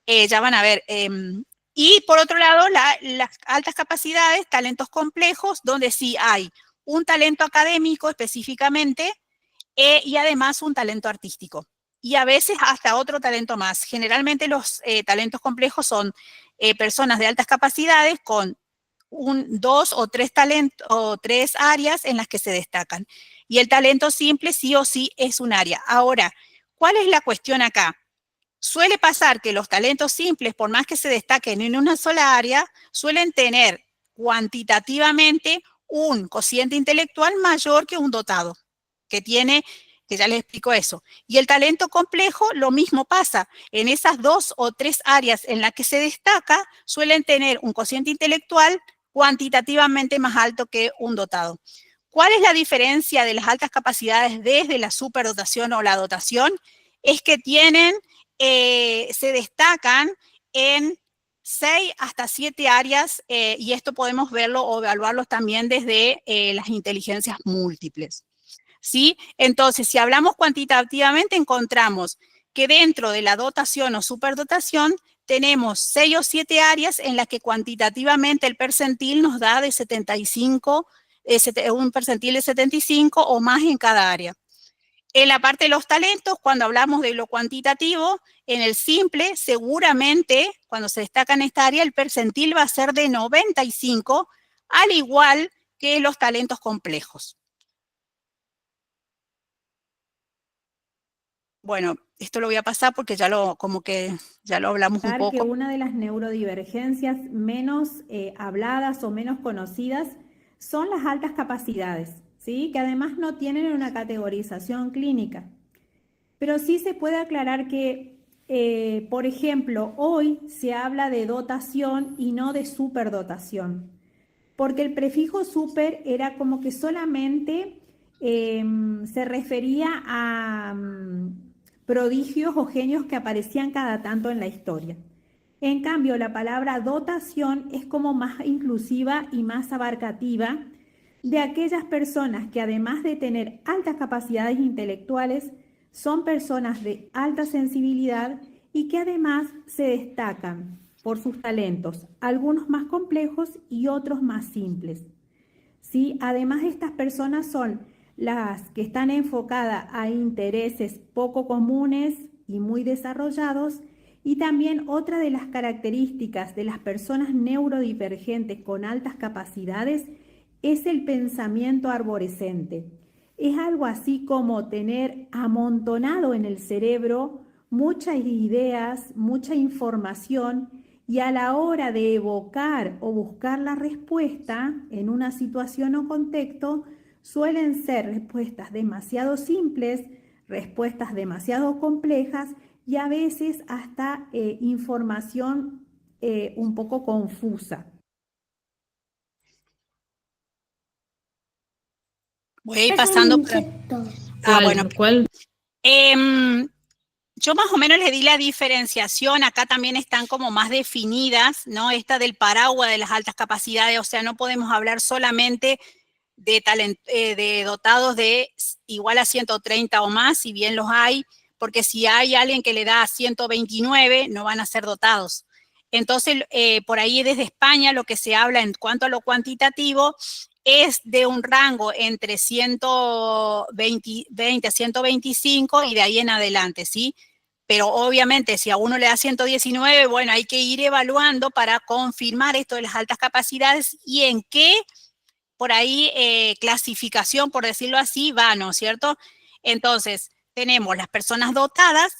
Ya van a ver. Y por otro lado, las altas capacidades, talentos complejos, donde sí hay un talento académico específicamente y además un talento artístico. Y a veces hasta otro talento más. Generalmente los talentos complejos son personas de altas capacidades con dos o tres áreas en las que se destacan. Y el talento simple sí o sí es un área. Ahora, ¿cuál es la cuestión acá? Suele pasar que los talentos simples, por más que se destaquen en una sola área, suelen tener cuantitativamente un cociente intelectual mayor que un dotado, que ya les explico eso. Y el talento complejo, lo mismo pasa. En esas 2 o 3 áreas en las que se destaca, suelen tener un cociente intelectual cuantitativamente más alto que un dotado. ¿Cuál es la diferencia de las altas capacidades desde la superdotación o la dotación? Es que se destacan en 6 hasta 7 áreas, y esto podemos verlo o evaluarlo también desde las inteligencias múltiples, ¿sí? Entonces, si hablamos cuantitativamente, encontramos que dentro de la dotación o superdotación tenemos 6 o 7 áreas en las que cuantitativamente el percentil nos da de 75, un percentil de 75 o más en cada área. En la parte de los talentos, cuando hablamos de lo cuantitativo, en el simple, seguramente, cuando se destaca en esta área, el percentil va a ser de 95, al igual que los talentos complejos. Bueno, esto lo voy a pasar porque ya lo hablamos un poco. Que una de las neurodivergencias menos habladas o menos conocidas son las altas capacidades, ¿sí? Que además no tienen una categorización clínica. Pero sí se puede aclarar que, por ejemplo, hoy se habla de dotación y no de superdotación, porque el prefijo super era como que solamente se refería a prodigios o genios que aparecían cada tanto en la historia. En cambio, la palabra dotación es como más inclusiva y más abarcativa de aquellas personas que, además de tener altas capacidades intelectuales, son personas de alta sensibilidad y que además se destacan por sus talentos, algunos más complejos y otros más simples. ¿Sí? Además, estas personas son las que están enfocadas a intereses poco comunes y muy desarrollados, y también otra de las características de las personas neurodivergentes con altas capacidades es el pensamiento arborescente. Es algo así como tener amontonado en el cerebro muchas ideas, mucha información, y a la hora de evocar o buscar la respuesta en una situación o contexto, suelen ser respuestas demasiado simples, respuestas demasiado complejas y a veces hasta información un poco confusa. Voy a ir pasando. ¿Cuál? Yo más o menos les di la diferenciación, acá también están como más definidas, ¿no? Esta del paraguas de las altas capacidades, o sea, no podemos hablar solamente de dotados de igual a 130 o más, si bien los hay, porque si hay alguien que le da 129, no van a ser dotados. Entonces, por ahí desde España lo que se habla en cuanto a lo cuantitativo es de un rango entre 120 a 125 y de ahí en adelante, ¿sí? Pero obviamente si a uno le da 119, bueno, hay que ir evaluando para confirmar esto de las altas capacidades y en qué, por ahí, clasificación, por decirlo así, va, ¿no es cierto? Entonces, tenemos las personas dotadas,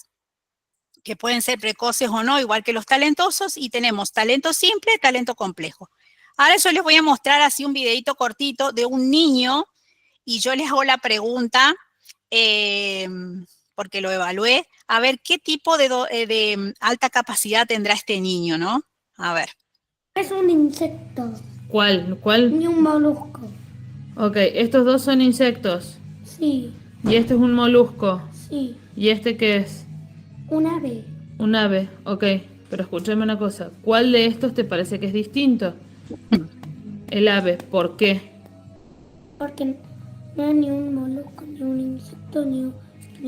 que pueden ser precoces o no, igual que los talentosos, y tenemos talento simple, talento complejo. Ahora yo les voy a mostrar así un videito cortito de un niño y yo les hago la pregunta, porque lo evalué, a ver qué tipo de alta capacidad tendrá este niño, ¿no? A ver. Es un insecto. ¿Cuál? Ni un molusco. Ok, estos dos son insectos. Sí. Y este es un molusco. Sí. ¿Y este qué es? Un ave. Un ave, ok. Pero escúchame una cosa. ¿Cuál de estos te parece que es distinto? El ave, ¿por qué? Porque no es ni un molusco, ni un insecto, ni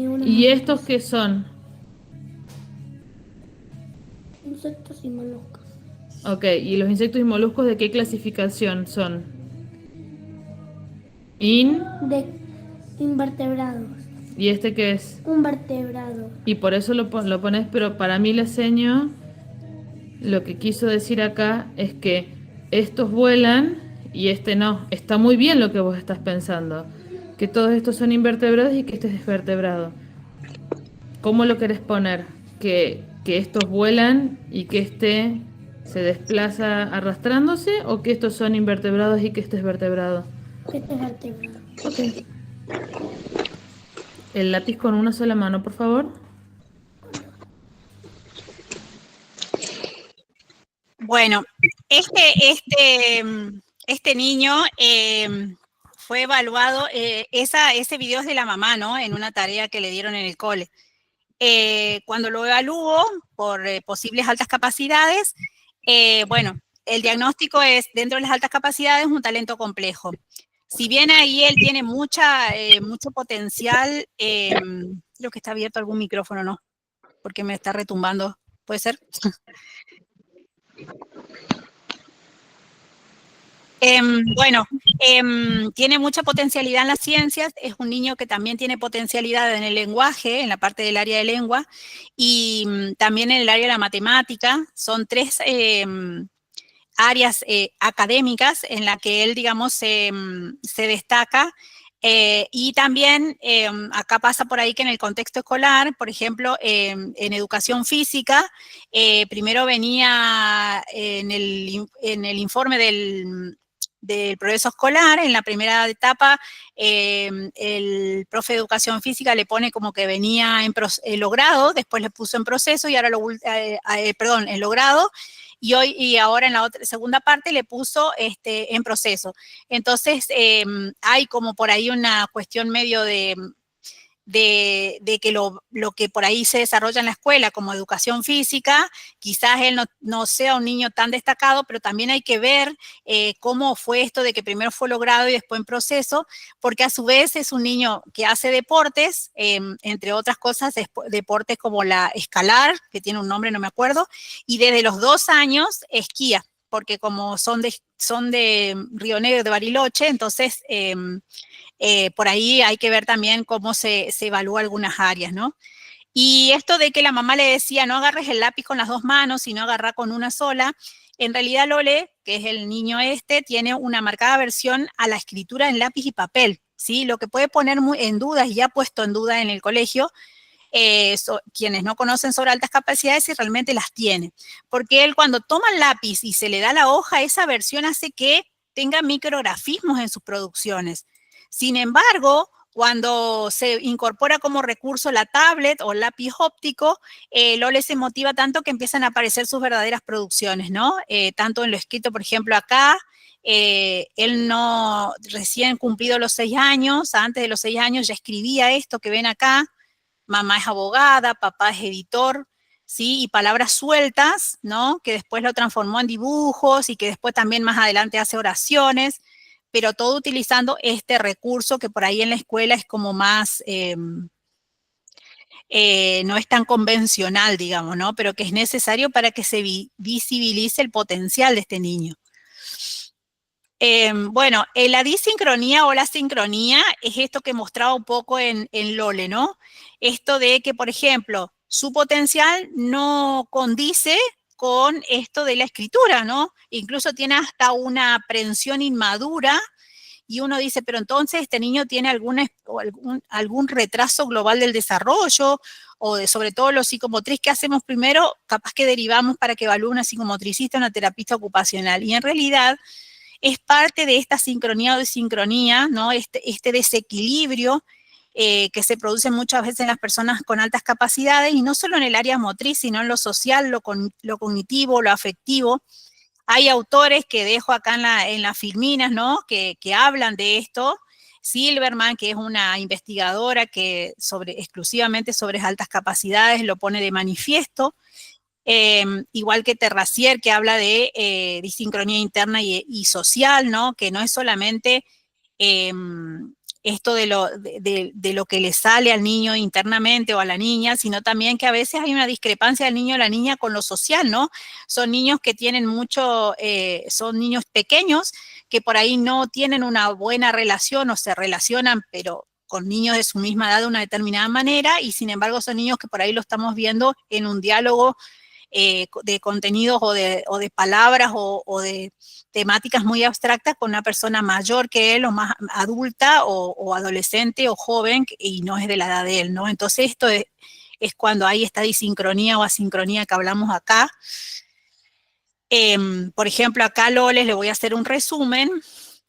una... ¿Y estos qué son? Insectos y moluscos. Ok, ¿y los insectos y moluscos de qué clasificación son? De invertebrados. ¿Y este qué es? Un vertebrado. Y por eso lo pones, pero para mí la seño, lo que quiso decir acá es que estos vuelan y este no. Está muy bien lo que vos estás pensando, que todos estos son invertebrados y que este es desvertebrado. ¿Cómo lo querés poner? ¿Que estos vuelan y que este se desplaza arrastrándose o que estos son invertebrados y que este es vertebrado? Este es vertebrado. Ok. El lápiz con una sola mano, por favor. Bueno, este niño fue evaluado, ese video es de la mamá, ¿no? En una tarea que le dieron en el cole. Cuando lo evaluó por posibles altas capacidades, bueno, el diagnóstico es, dentro de las altas capacidades, un talento complejo. Si bien ahí él tiene mucho potencial, creo que está abierto algún micrófono, ¿no? Porque me está retumbando, ¿puede ser? Bueno, tiene mucha potencialidad en las ciencias, es un niño que también tiene potencialidad en el lenguaje, en la parte del área de lengua, y también en el área de la matemática. Son 3 áreas académicas en las que él, digamos, se destaca. Y también acá pasa por ahí que en el contexto escolar, por ejemplo, en educación física, primero venía en el informe del progreso escolar, en la primera etapa, el profe de educación física le pone como que venía en logrado, después le puso en proceso y ahora en logrado, y ahora en la segunda parte le puso en proceso. Entonces, hay como por ahí una cuestión medio de que lo que por ahí se desarrolla en la escuela como educación física, quizás él no sea un niño tan destacado, pero también hay que ver cómo fue esto de que primero fue logrado y después en proceso, porque a su vez es un niño que hace deportes, entre otras cosas, deportes como la escalar, que tiene un nombre, no me acuerdo, y desde los 2 años esquía, porque como son de Río Negro, de Bariloche, entonces por ahí hay que ver también cómo se evalúa algunas áreas, ¿no? Y esto de que la mamá le decía, no agarres el lápiz con las 2 manos, sino agarra con una sola, en realidad Lole, que es el niño tiene una marcada aversión a la escritura en lápiz y papel, ¿sí? Lo que puede poner en dudas, y ya ha puesto en duda en el colegio, quienes no conocen sobre altas capacidades si realmente las tiene. Porque él cuando toma el lápiz y se le da la hoja, esa aversión hace que tenga micrografismos en sus producciones. Sin embargo, cuando se incorpora como recurso la tablet o el lápiz óptico, Lole se motiva tanto que empiezan a aparecer sus verdaderas producciones, ¿no? Tanto en lo escrito, por ejemplo, acá, él no, recién cumplido los 6 años, antes de los 6 años ya escribía esto que ven acá, mamá es abogada, papá es editor, ¿sí? Y palabras sueltas, ¿no? Que después lo transformó en dibujos y que después también más adelante hace oraciones, pero todo utilizando este recurso que por ahí en la escuela es como más, no es tan convencional, digamos, ¿no? Pero que es necesario para que se visibilice el potencial de este niño. Bueno, la disincronía o la sincronía es esto que mostraba un poco en Lole, ¿no? Esto de que, por ejemplo, su potencial no condice con esto de la escritura, ¿no? Incluso tiene hasta una aprensión inmadura y uno dice, pero entonces este niño tiene algún retraso global del desarrollo o sobre todo lo psicomotriz. ¿Qué hacemos primero? Capaz que derivamos para que evalúe una psicomotricista, una terapista ocupacional. Y en realidad es parte de esta sincronía o desincronía, ¿no? Este desequilibrio que se produce muchas veces en las personas con altas capacidades, y no solo en el área motriz, sino en lo social, lo cognitivo, lo afectivo. Hay autores que dejo acá en las filminas, ¿no? Que hablan de esto. Silverman, que es una investigadora que exclusivamente sobre altas capacidades lo pone de manifiesto. Igual que Terracier, que habla de disincronía interna y social, ¿no? Que no es solamente esto de lo que le sale al niño internamente o a la niña, sino también que a veces hay una discrepancia del niño o la niña con lo social, ¿no? Son niños que tienen son niños pequeños que por ahí no tienen una buena relación o se relacionan, pero con niños de su misma edad de una determinada manera, y sin embargo son niños que por ahí lo estamos viendo en un diálogo de contenidos o de palabras o de temáticas muy abstractas con una persona mayor que él o más adulta o adolescente o joven y no es de la edad de él, ¿no? Entonces esto es cuando hay esta disincronía o asincronía que hablamos acá. Por ejemplo, acá Loles, le voy a hacer un resumen.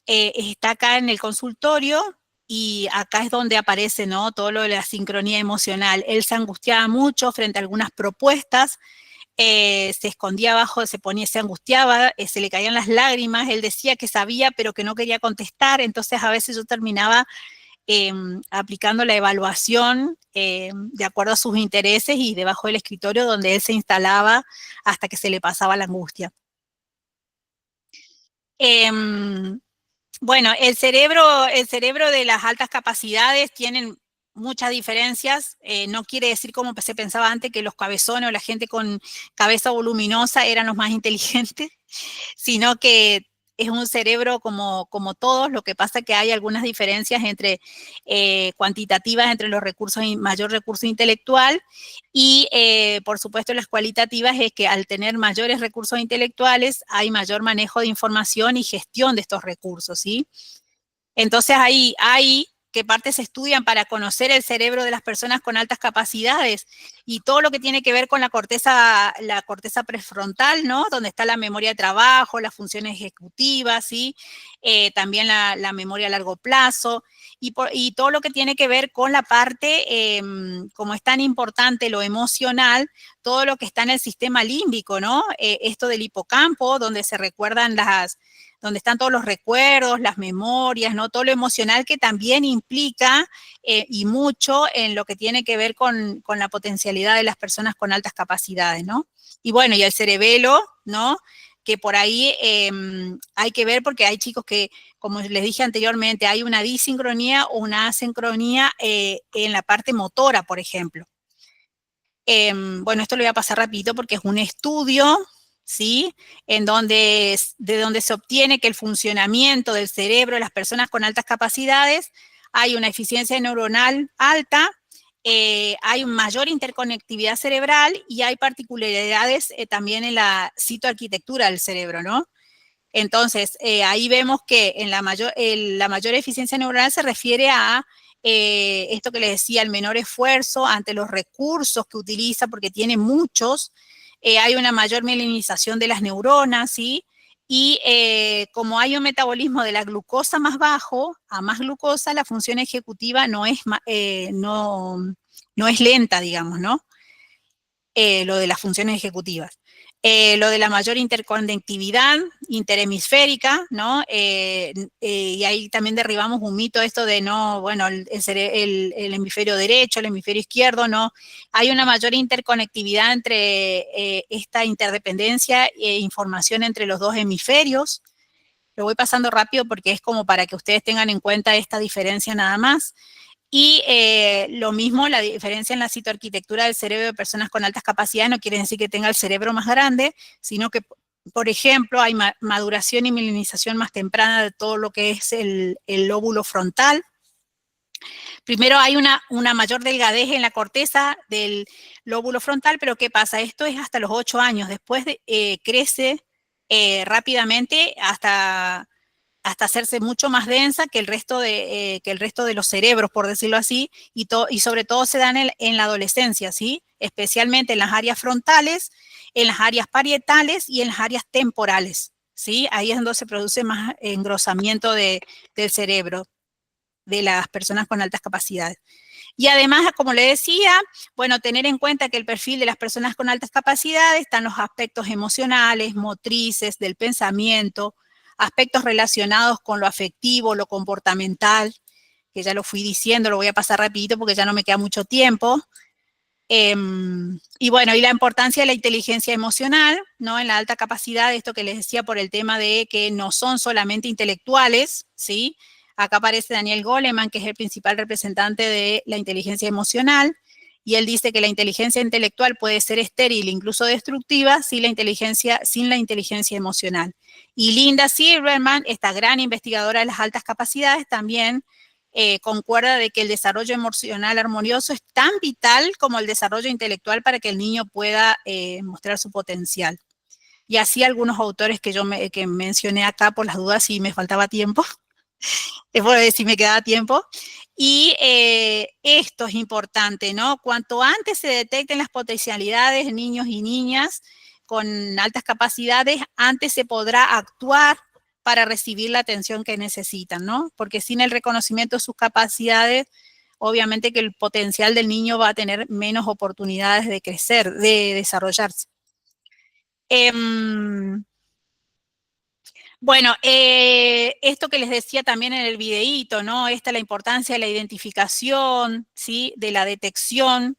Está acá en el consultorio y acá es donde aparece, ¿no?, todo lo de la sincronía emocional. Él se angustiaba mucho frente a algunas propuestas, se escondía abajo, se angustiaba, se le caían las lágrimas, él decía que sabía pero que no quería contestar, entonces a veces yo terminaba aplicando la evaluación de acuerdo a sus intereses y debajo del escritorio donde él se instalaba hasta que se le pasaba la angustia. Bueno, el cerebro de las altas capacidades tienen muchas diferencias. No quiere decir, como se pensaba antes, que los cabezones o la gente con cabeza voluminosa eran los más inteligentes, sino que es un cerebro como todos. Lo que pasa es que hay algunas diferencias entre cuantitativas entre los recursos y mayor recurso intelectual y por supuesto las cualitativas es que al tener mayores recursos intelectuales hay mayor manejo de información y gestión de estos recursos, ¿sí? Entonces hay qué partes se estudian para conocer el cerebro de las personas con altas capacidades y todo lo que tiene que ver con la corteza prefrontal, ¿no? Donde está la memoria de trabajo, las funciones ejecutivas, ¿sí? También la memoria a largo plazo y todo lo que tiene que ver con la parte, como es tan importante lo emocional, todo lo que está en el sistema límbico, ¿no? Esto del hipocampo, donde se recuerdan donde están todos los recuerdos, las memorias, ¿no? Todo lo emocional que también implica y mucho en lo que tiene que ver con la potencialidad de las personas con altas capacidades, ¿no? Y bueno, y el cerebelo, ¿no? Que por ahí hay que ver porque hay chicos que, como les dije anteriormente, hay una disincronía o una asincronía en la parte motora, por ejemplo. Bueno, esto lo voy a pasar rapidito porque es un estudio, ¿sí? De donde se obtiene que el funcionamiento del cerebro de las personas con altas capacidades hay una eficiencia neuronal alta, hay mayor interconectividad cerebral y hay particularidades también en la citoarquitectura del cerebro, ¿no? Entonces, ahí vemos que en la mayor eficiencia neuronal se refiere a esto que les decía, el menor esfuerzo ante los recursos que utiliza, porque tiene muchos, hay una mayor mielinización de las neuronas, ¿sí? Y como hay un metabolismo de la glucosa más bajo, a más glucosa, la función ejecutiva no es lenta, digamos, ¿no? Lo de las funciones ejecutivas. Lo de la mayor interconectividad interhemisférica, ¿no? Y ahí también derribamos un mito esto de no, bueno, el hemisferio derecho, el hemisferio izquierdo, no. Hay una mayor interconectividad entre esta interdependencia e información entre los dos hemisferios. Lo voy pasando rápido porque es como para que ustedes tengan en cuenta esta diferencia nada más. Y lo mismo, la diferencia en la citoarquitectura del cerebro de personas con altas capacidades no quiere decir que tenga el cerebro más grande, sino que, por ejemplo, hay maduración y mielinización más temprana de todo lo que es el lóbulo frontal. Primero hay una mayor delgadez en la corteza del lóbulo frontal, pero ¿qué pasa? Esto es hasta los 8 años, después crece rápidamente hasta hacerse mucho más densa que el resto de los cerebros, por decirlo así, y sobre todo se dan en la adolescencia, ¿sí? Especialmente en las áreas frontales, en las áreas parietales y en las áreas temporales, ¿sí? Ahí es donde se produce más engrosamiento del cerebro de las personas con altas capacidades. Y además, como le decía, bueno, tener en cuenta que el perfil de las personas con altas capacidades están los aspectos emocionales, motrices, del pensamiento, aspectos relacionados con lo afectivo, lo comportamental, que ya lo fui diciendo, lo voy a pasar rapidito porque ya no me queda mucho tiempo. Y bueno, y la importancia de la inteligencia emocional, ¿no? En la alta capacidad, esto que les decía por el tema de que no son solamente intelectuales, ¿sí? Acá aparece Daniel Goleman, que es el principal representante de la inteligencia emocional, y él dice que la inteligencia intelectual puede ser estéril, incluso destructiva, sin la inteligencia emocional. Y Linda Silverman, esta gran investigadora de las altas capacidades, también concuerda de que el desarrollo emocional armonioso es tan vital como el desarrollo intelectual para que el niño pueda mostrar su potencial. Y así algunos autores que mencioné acá, por las dudas si me faltaba tiempo, si me quedaba tiempo. Y esto es importante, ¿no? Cuanto antes se detecten las potencialidades de niños y niñas con altas capacidades, antes se podrá actuar para recibir la atención que necesitan, ¿no? Porque sin el reconocimiento de sus capacidades, obviamente que el potencial del niño va a tener menos oportunidades de crecer, de desarrollarse. Bueno, esto que les decía también en el videíto, ¿no? Esta es la importancia de la identificación, ¿sí? De la detección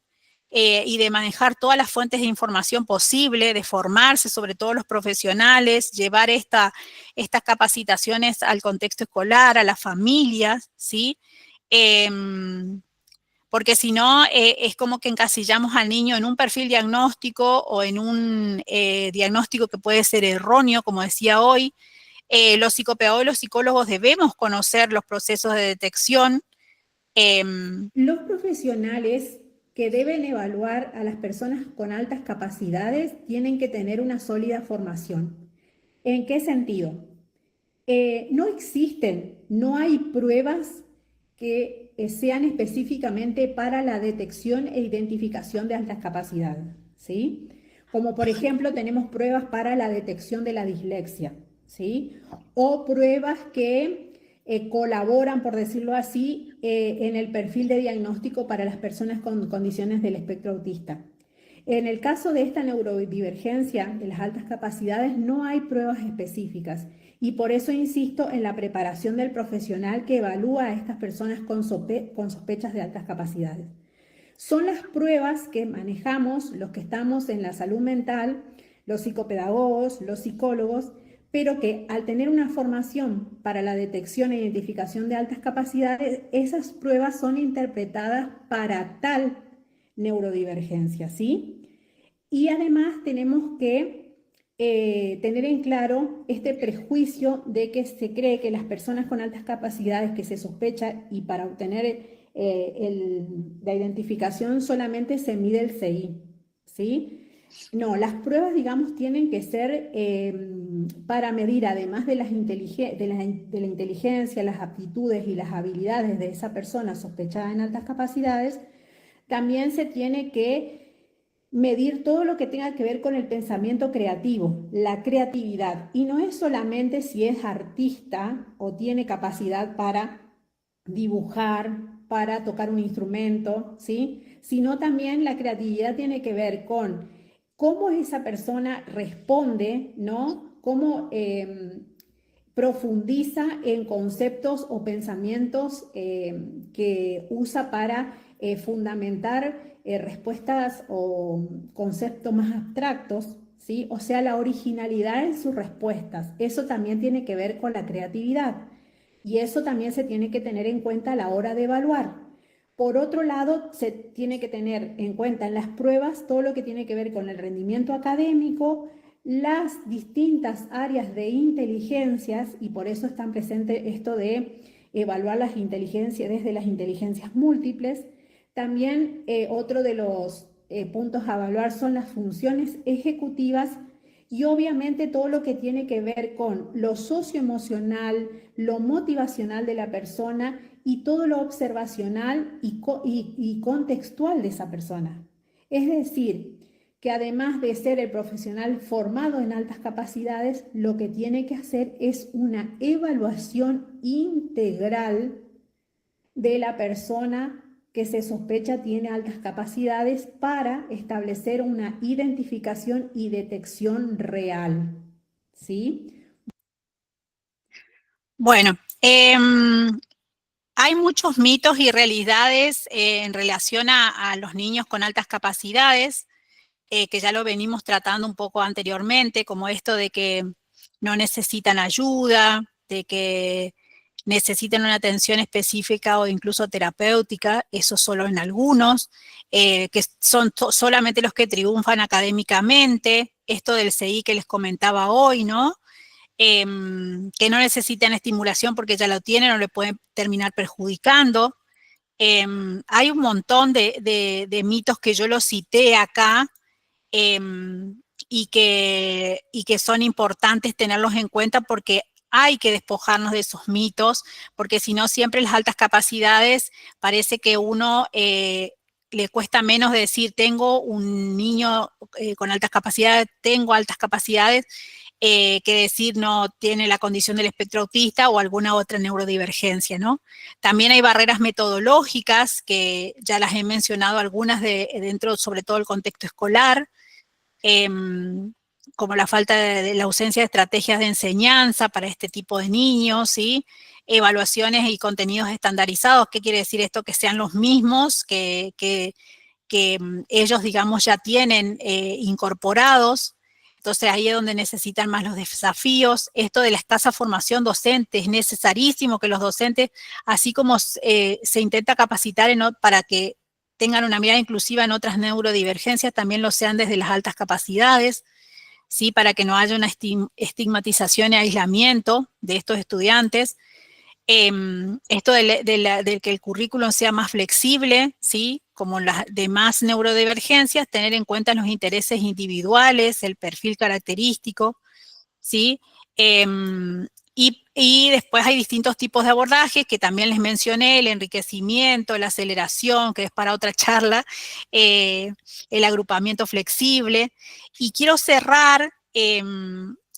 y de manejar todas las fuentes de información posible, de formarse, sobre todo los profesionales, llevar estas capacitaciones al contexto escolar, a las familias, ¿sí? Porque si no, es como que encasillamos al niño en un perfil diagnóstico o en un diagnóstico que puede ser erróneo, como decía hoy. Los psicopedagogos y los psicólogos debemos conocer los procesos de detección. Los profesionales que deben evaluar a las personas con altas capacidades tienen que tener una sólida formación. ¿En qué sentido? No hay pruebas que sean específicamente para la detección e identificación de altas capacidades, ¿sí? Como por ejemplo tenemos pruebas para la detección de la dislexia, ¿sí? O pruebas que colaboran, por decirlo así, en el perfil de diagnóstico para las personas con condiciones del espectro autista. En el caso de esta neurodivergencia de las altas capacidades no hay pruebas específicas y por eso insisto en la preparación del profesional que evalúa a estas personas con sospechas de altas capacidades. Son las pruebas que manejamos los que estamos en la salud mental, los psicopedagogos, los psicólogos, pero que al tener una formación para la detección e identificación de altas capacidades, esas pruebas son interpretadas para tal neurodivergencia, ¿sí? Y además tenemos que tener en claro este prejuicio de que se cree que las personas con altas capacidades que se sospecha y para obtener la identificación solamente se mide el CI, ¿sí? No, las pruebas, digamos, tienen que ser para medir, además de la inteligencia, las aptitudes y las habilidades de esa persona sospechada en altas capacidades, también se tiene que medir todo lo que tenga que ver con el pensamiento creativo, la creatividad. Y no es solamente si es artista o tiene capacidad para dibujar, para tocar un instrumento, ¿sí? Sino también la creatividad tiene que ver con cómo esa persona responde, ¿no? Cómo profundiza en conceptos o pensamientos que usa para fundamentar respuestas o conceptos más abstractos, ¿sí? O sea, la originalidad en sus respuestas. Eso también tiene que ver con la creatividad y eso también se tiene que tener en cuenta a la hora de evaluar. Por otro lado, se tiene que tener en cuenta en las pruebas todo lo que tiene que ver con el rendimiento académico, las distintas áreas de inteligencias, y por eso están presentes esto de evaluar las inteligencias desde las inteligencias múltiples. También otro de los puntos a evaluar son las funciones ejecutivas y obviamente todo lo que tiene que ver con lo socioemocional, lo motivacional de la persona y todo lo observacional y contextual de esa persona. Es decir, que además de ser el profesional formado en altas capacidades, lo que tiene que hacer es una evaluación integral de la persona que se sospecha tiene altas capacidades para establecer una identificación y detección real, ¿sí? Bueno, hay muchos mitos y realidades en relación a los niños con altas capacidades, que ya lo venimos tratando un poco anteriormente, como esto de que no necesitan ayuda, de que necesitan una atención específica o incluso terapéutica, eso solo en algunos, que son solamente los que triunfan académicamente, esto del CI que les comentaba hoy, ¿no? que no necesitan estimulación porque ya lo tienen o le pueden terminar perjudicando. Hay un montón de mitos que yo los cité acá, y que son importantes tenerlos en cuenta porque hay que despojarnos de esos mitos, porque si no siempre las altas capacidades parece que uno le cuesta menos decir tengo un niño con altas capacidades, tengo altas capacidades, que decir no tiene la condición del espectro autista o alguna otra neurodivergencia, ¿no? También hay barreras metodológicas que ya las he mencionado algunas dentro sobre todo del contexto escolar, como la falta de la ausencia de estrategias de enseñanza para este tipo de niños, ¿sí? Evaluaciones y contenidos estandarizados. ¿Qué quiere decir esto? Que sean los mismos que ellos, digamos, ya tienen incorporados. Entonces ahí es donde necesitan más los desafíos. Esto de la escasa formación docente, es necesarísimo que los docentes, así como se intenta capacitar para que tengan una mirada inclusiva en otras neurodivergencias, también lo sean desde las altas capacidades, ¿sí? Para que no haya una estigmatización y aislamiento de estos estudiantes. Esto de que el currículum sea más flexible, ¿sí? Como las demás neurodivergencias, tener en cuenta los intereses individuales, el perfil característico, ¿sí? Y después hay distintos tipos de abordajes que también les mencioné, el enriquecimiento, la aceleración, que es para otra charla, el agrupamiento flexible. Y quiero cerrar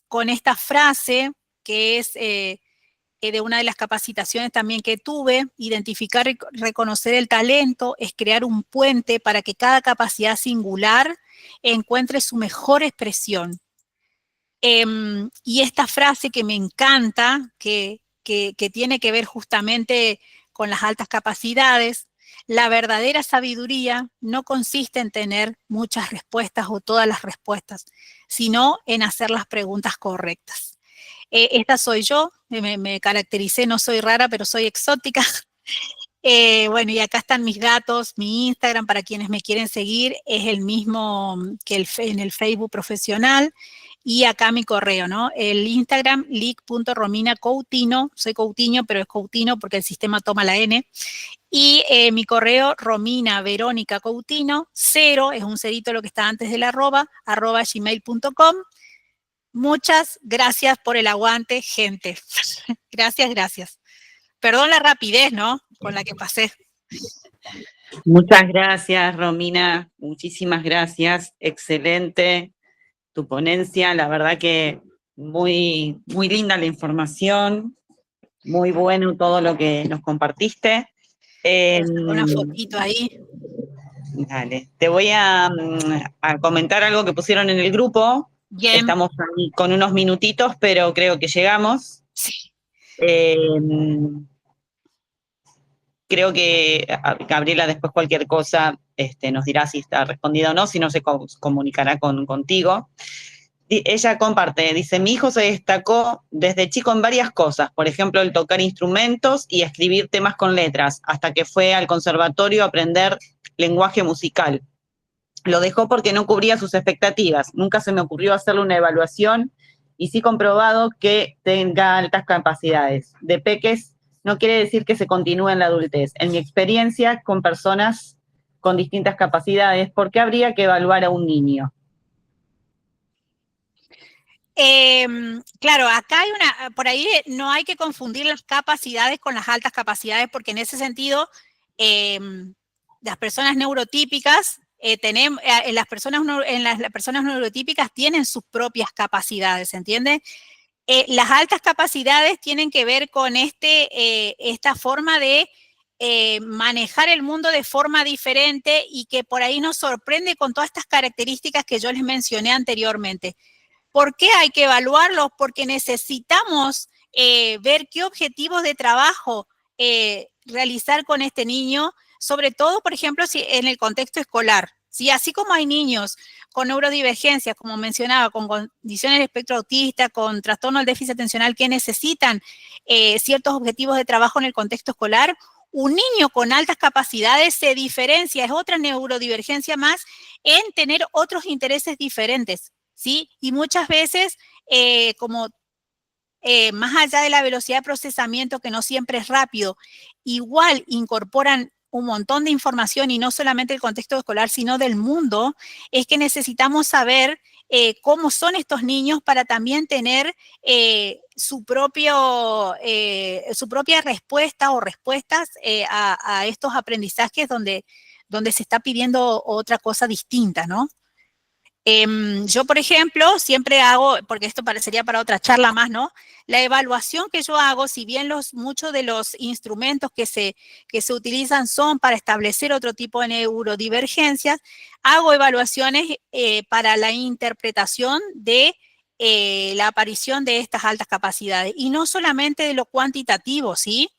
con esta frase que es de una de las capacitaciones también que tuve: identificar y reconocer el talento es crear un puente para que cada capacidad singular encuentre su mejor expresión. Y esta frase que me encanta, que tiene que ver justamente con las altas capacidades: la verdadera sabiduría no consiste en tener muchas respuestas o todas las respuestas, sino en hacer las preguntas correctas. Esta soy yo, me caractericé, no soy rara, pero soy exótica. Bueno, y acá están mis datos, mi Instagram para quienes me quieren seguir, es el mismo que en el Facebook profesional, y acá mi correo, ¿no? El Instagram, lic.rominacoutinho, soy Coutinho, pero es Coutinho porque el sistema toma la N, y mi correo, rominaveronicacoutinho, 0, es un cerito lo que está antes del arroba gmail.com. Muchas gracias por el aguante, gente. Gracias, gracias. Perdón la rapidez, ¿no? Con la que pasé. Muchas gracias, Romina. Muchísimas gracias. Excelente tu ponencia. La verdad que muy, muy linda la información. Muy bueno todo lo que nos compartiste. Una fotito ahí. Dale. Te voy a comentar algo que pusieron en el grupo. Bien. Estamos ahí con unos minutitos, pero creo que llegamos. Sí. Creo que Gabriela después cualquier cosa nos dirá si está respondida o no, si no se comunicará contigo. Ella comparte, dice: mi hijo se destacó desde chico en varias cosas, por ejemplo, el tocar instrumentos y escribir temas con letras, hasta que fue al conservatorio a aprender lenguaje musical. Lo dejó porque no cubría sus expectativas. Nunca se me ocurrió hacerle una evaluación y sí comprobado que tenga altas capacidades. De peques no quiere decir que se continúe en la adultez. En mi experiencia con personas con distintas capacidades, ¿por qué habría que evaluar a un niño? Claro, acá hay por ahí no hay que confundir las capacidades con las altas capacidades, porque en ese sentido, las personas neurotípicas, las personas neurotípicas tienen sus propias capacidades, ¿entiende? Las altas capacidades tienen que ver con esta forma de manejar el mundo de forma diferente, y que por ahí nos sorprende con todas estas características que yo les mencioné anteriormente. ¿Por qué hay que evaluarlos? Porque necesitamos ver qué objetivos de trabajo realizar con este niño, sobre todo, por ejemplo, si en el contexto escolar. ¿Sí? Así como hay niños con neurodivergencias, como mencionaba, con condiciones de espectro autista, con trastorno del déficit atencional, que necesitan ciertos objetivos de trabajo en el contexto escolar, un niño con altas capacidades se diferencia, es otra neurodivergencia más, en tener otros intereses diferentes, ¿sí? Y muchas veces, como más allá de la velocidad de procesamiento, que no siempre es rápido, igual incorporan un montón de información, y no solamente del contexto escolar, sino del mundo, es que necesitamos saber cómo son estos niños para también tener su propia respuesta o respuestas a estos aprendizajes donde se está pidiendo otra cosa distinta, ¿no? Yo, por ejemplo, siempre hago, porque esto parecería para otra charla más, ¿no? La evaluación que yo hago, si bien muchos de los instrumentos que se utilizan son para establecer otro tipo de neurodivergencias, hago evaluaciones para la interpretación de la aparición de estas altas capacidades. Y no solamente de lo cuantitativo, ¿sí?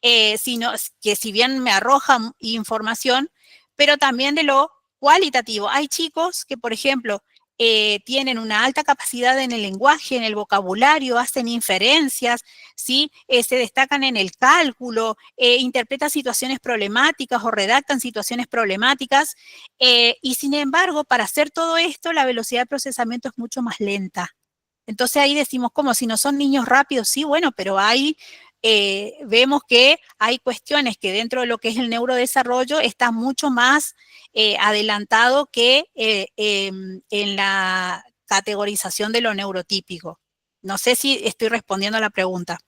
Sino que si bien me arroja información, pero también de lo cualitativo. Hay chicos que, por ejemplo, tienen una alta capacidad en el lenguaje, en el vocabulario, hacen inferencias, ¿sí? Se destacan en el cálculo, interpretan situaciones problemáticas o redactan situaciones problemáticas, y sin embargo, para hacer todo esto, la velocidad de procesamiento es mucho más lenta. Entonces ahí decimos, como si no son niños rápidos, sí, bueno, pero vemos que hay cuestiones que dentro de lo que es el neurodesarrollo está mucho más adelantado que en la categorización de lo neurotípico. No sé si estoy respondiendo a la pregunta.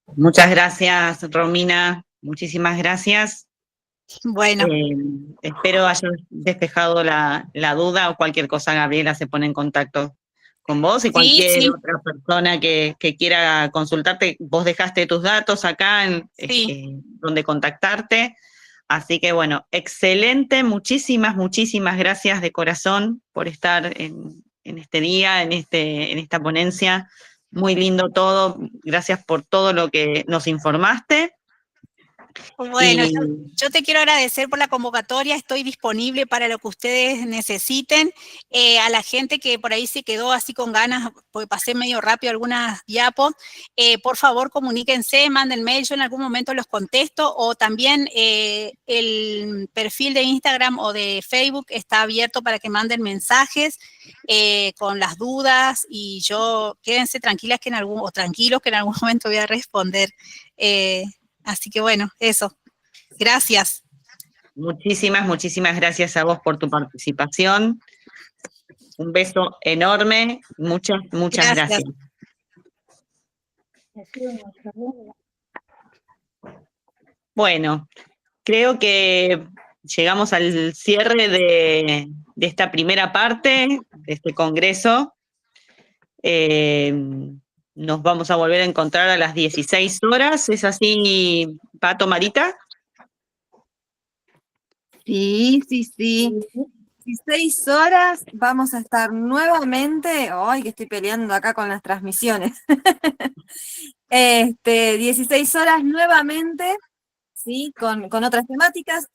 Muchas gracias, Romina. Muchísimas gracias. Bueno. Espero hayas despejado la duda, o cualquier cosa, Gabriela se pone en contacto con vos, y cualquier otra persona que quiera consultarte. Vos dejaste tus datos acá donde contactarte. Así que bueno, excelente, muchísimas gracias de corazón por estar en este día, en esta ponencia. Muy lindo todo, gracias por todo lo que nos informaste. Bueno, yo te quiero agradecer por la convocatoria, estoy disponible para lo que ustedes necesiten. A la gente que por ahí se quedó así con ganas, porque pasé medio rápido algunas diapos, por favor comuníquense, manden mail, yo en algún momento los contesto, o también el perfil de Instagram o de Facebook está abierto para que manden mensajes con las dudas, y quédense tranquilas tranquilos que en algún momento voy a responder. Así que bueno, eso. Gracias. Muchísimas gracias a vos por tu participación. Un beso enorme. Muchas gracias. Bueno, creo que llegamos al cierre de esta primera parte, de este congreso. Nos vamos a volver a encontrar a las 16 horas. ¿Es así, Pato, Marita? Sí. 16 horas vamos a estar nuevamente. Ay, que estoy peleando acá con las transmisiones. 16 horas nuevamente, ¿sí? Con otras temáticas.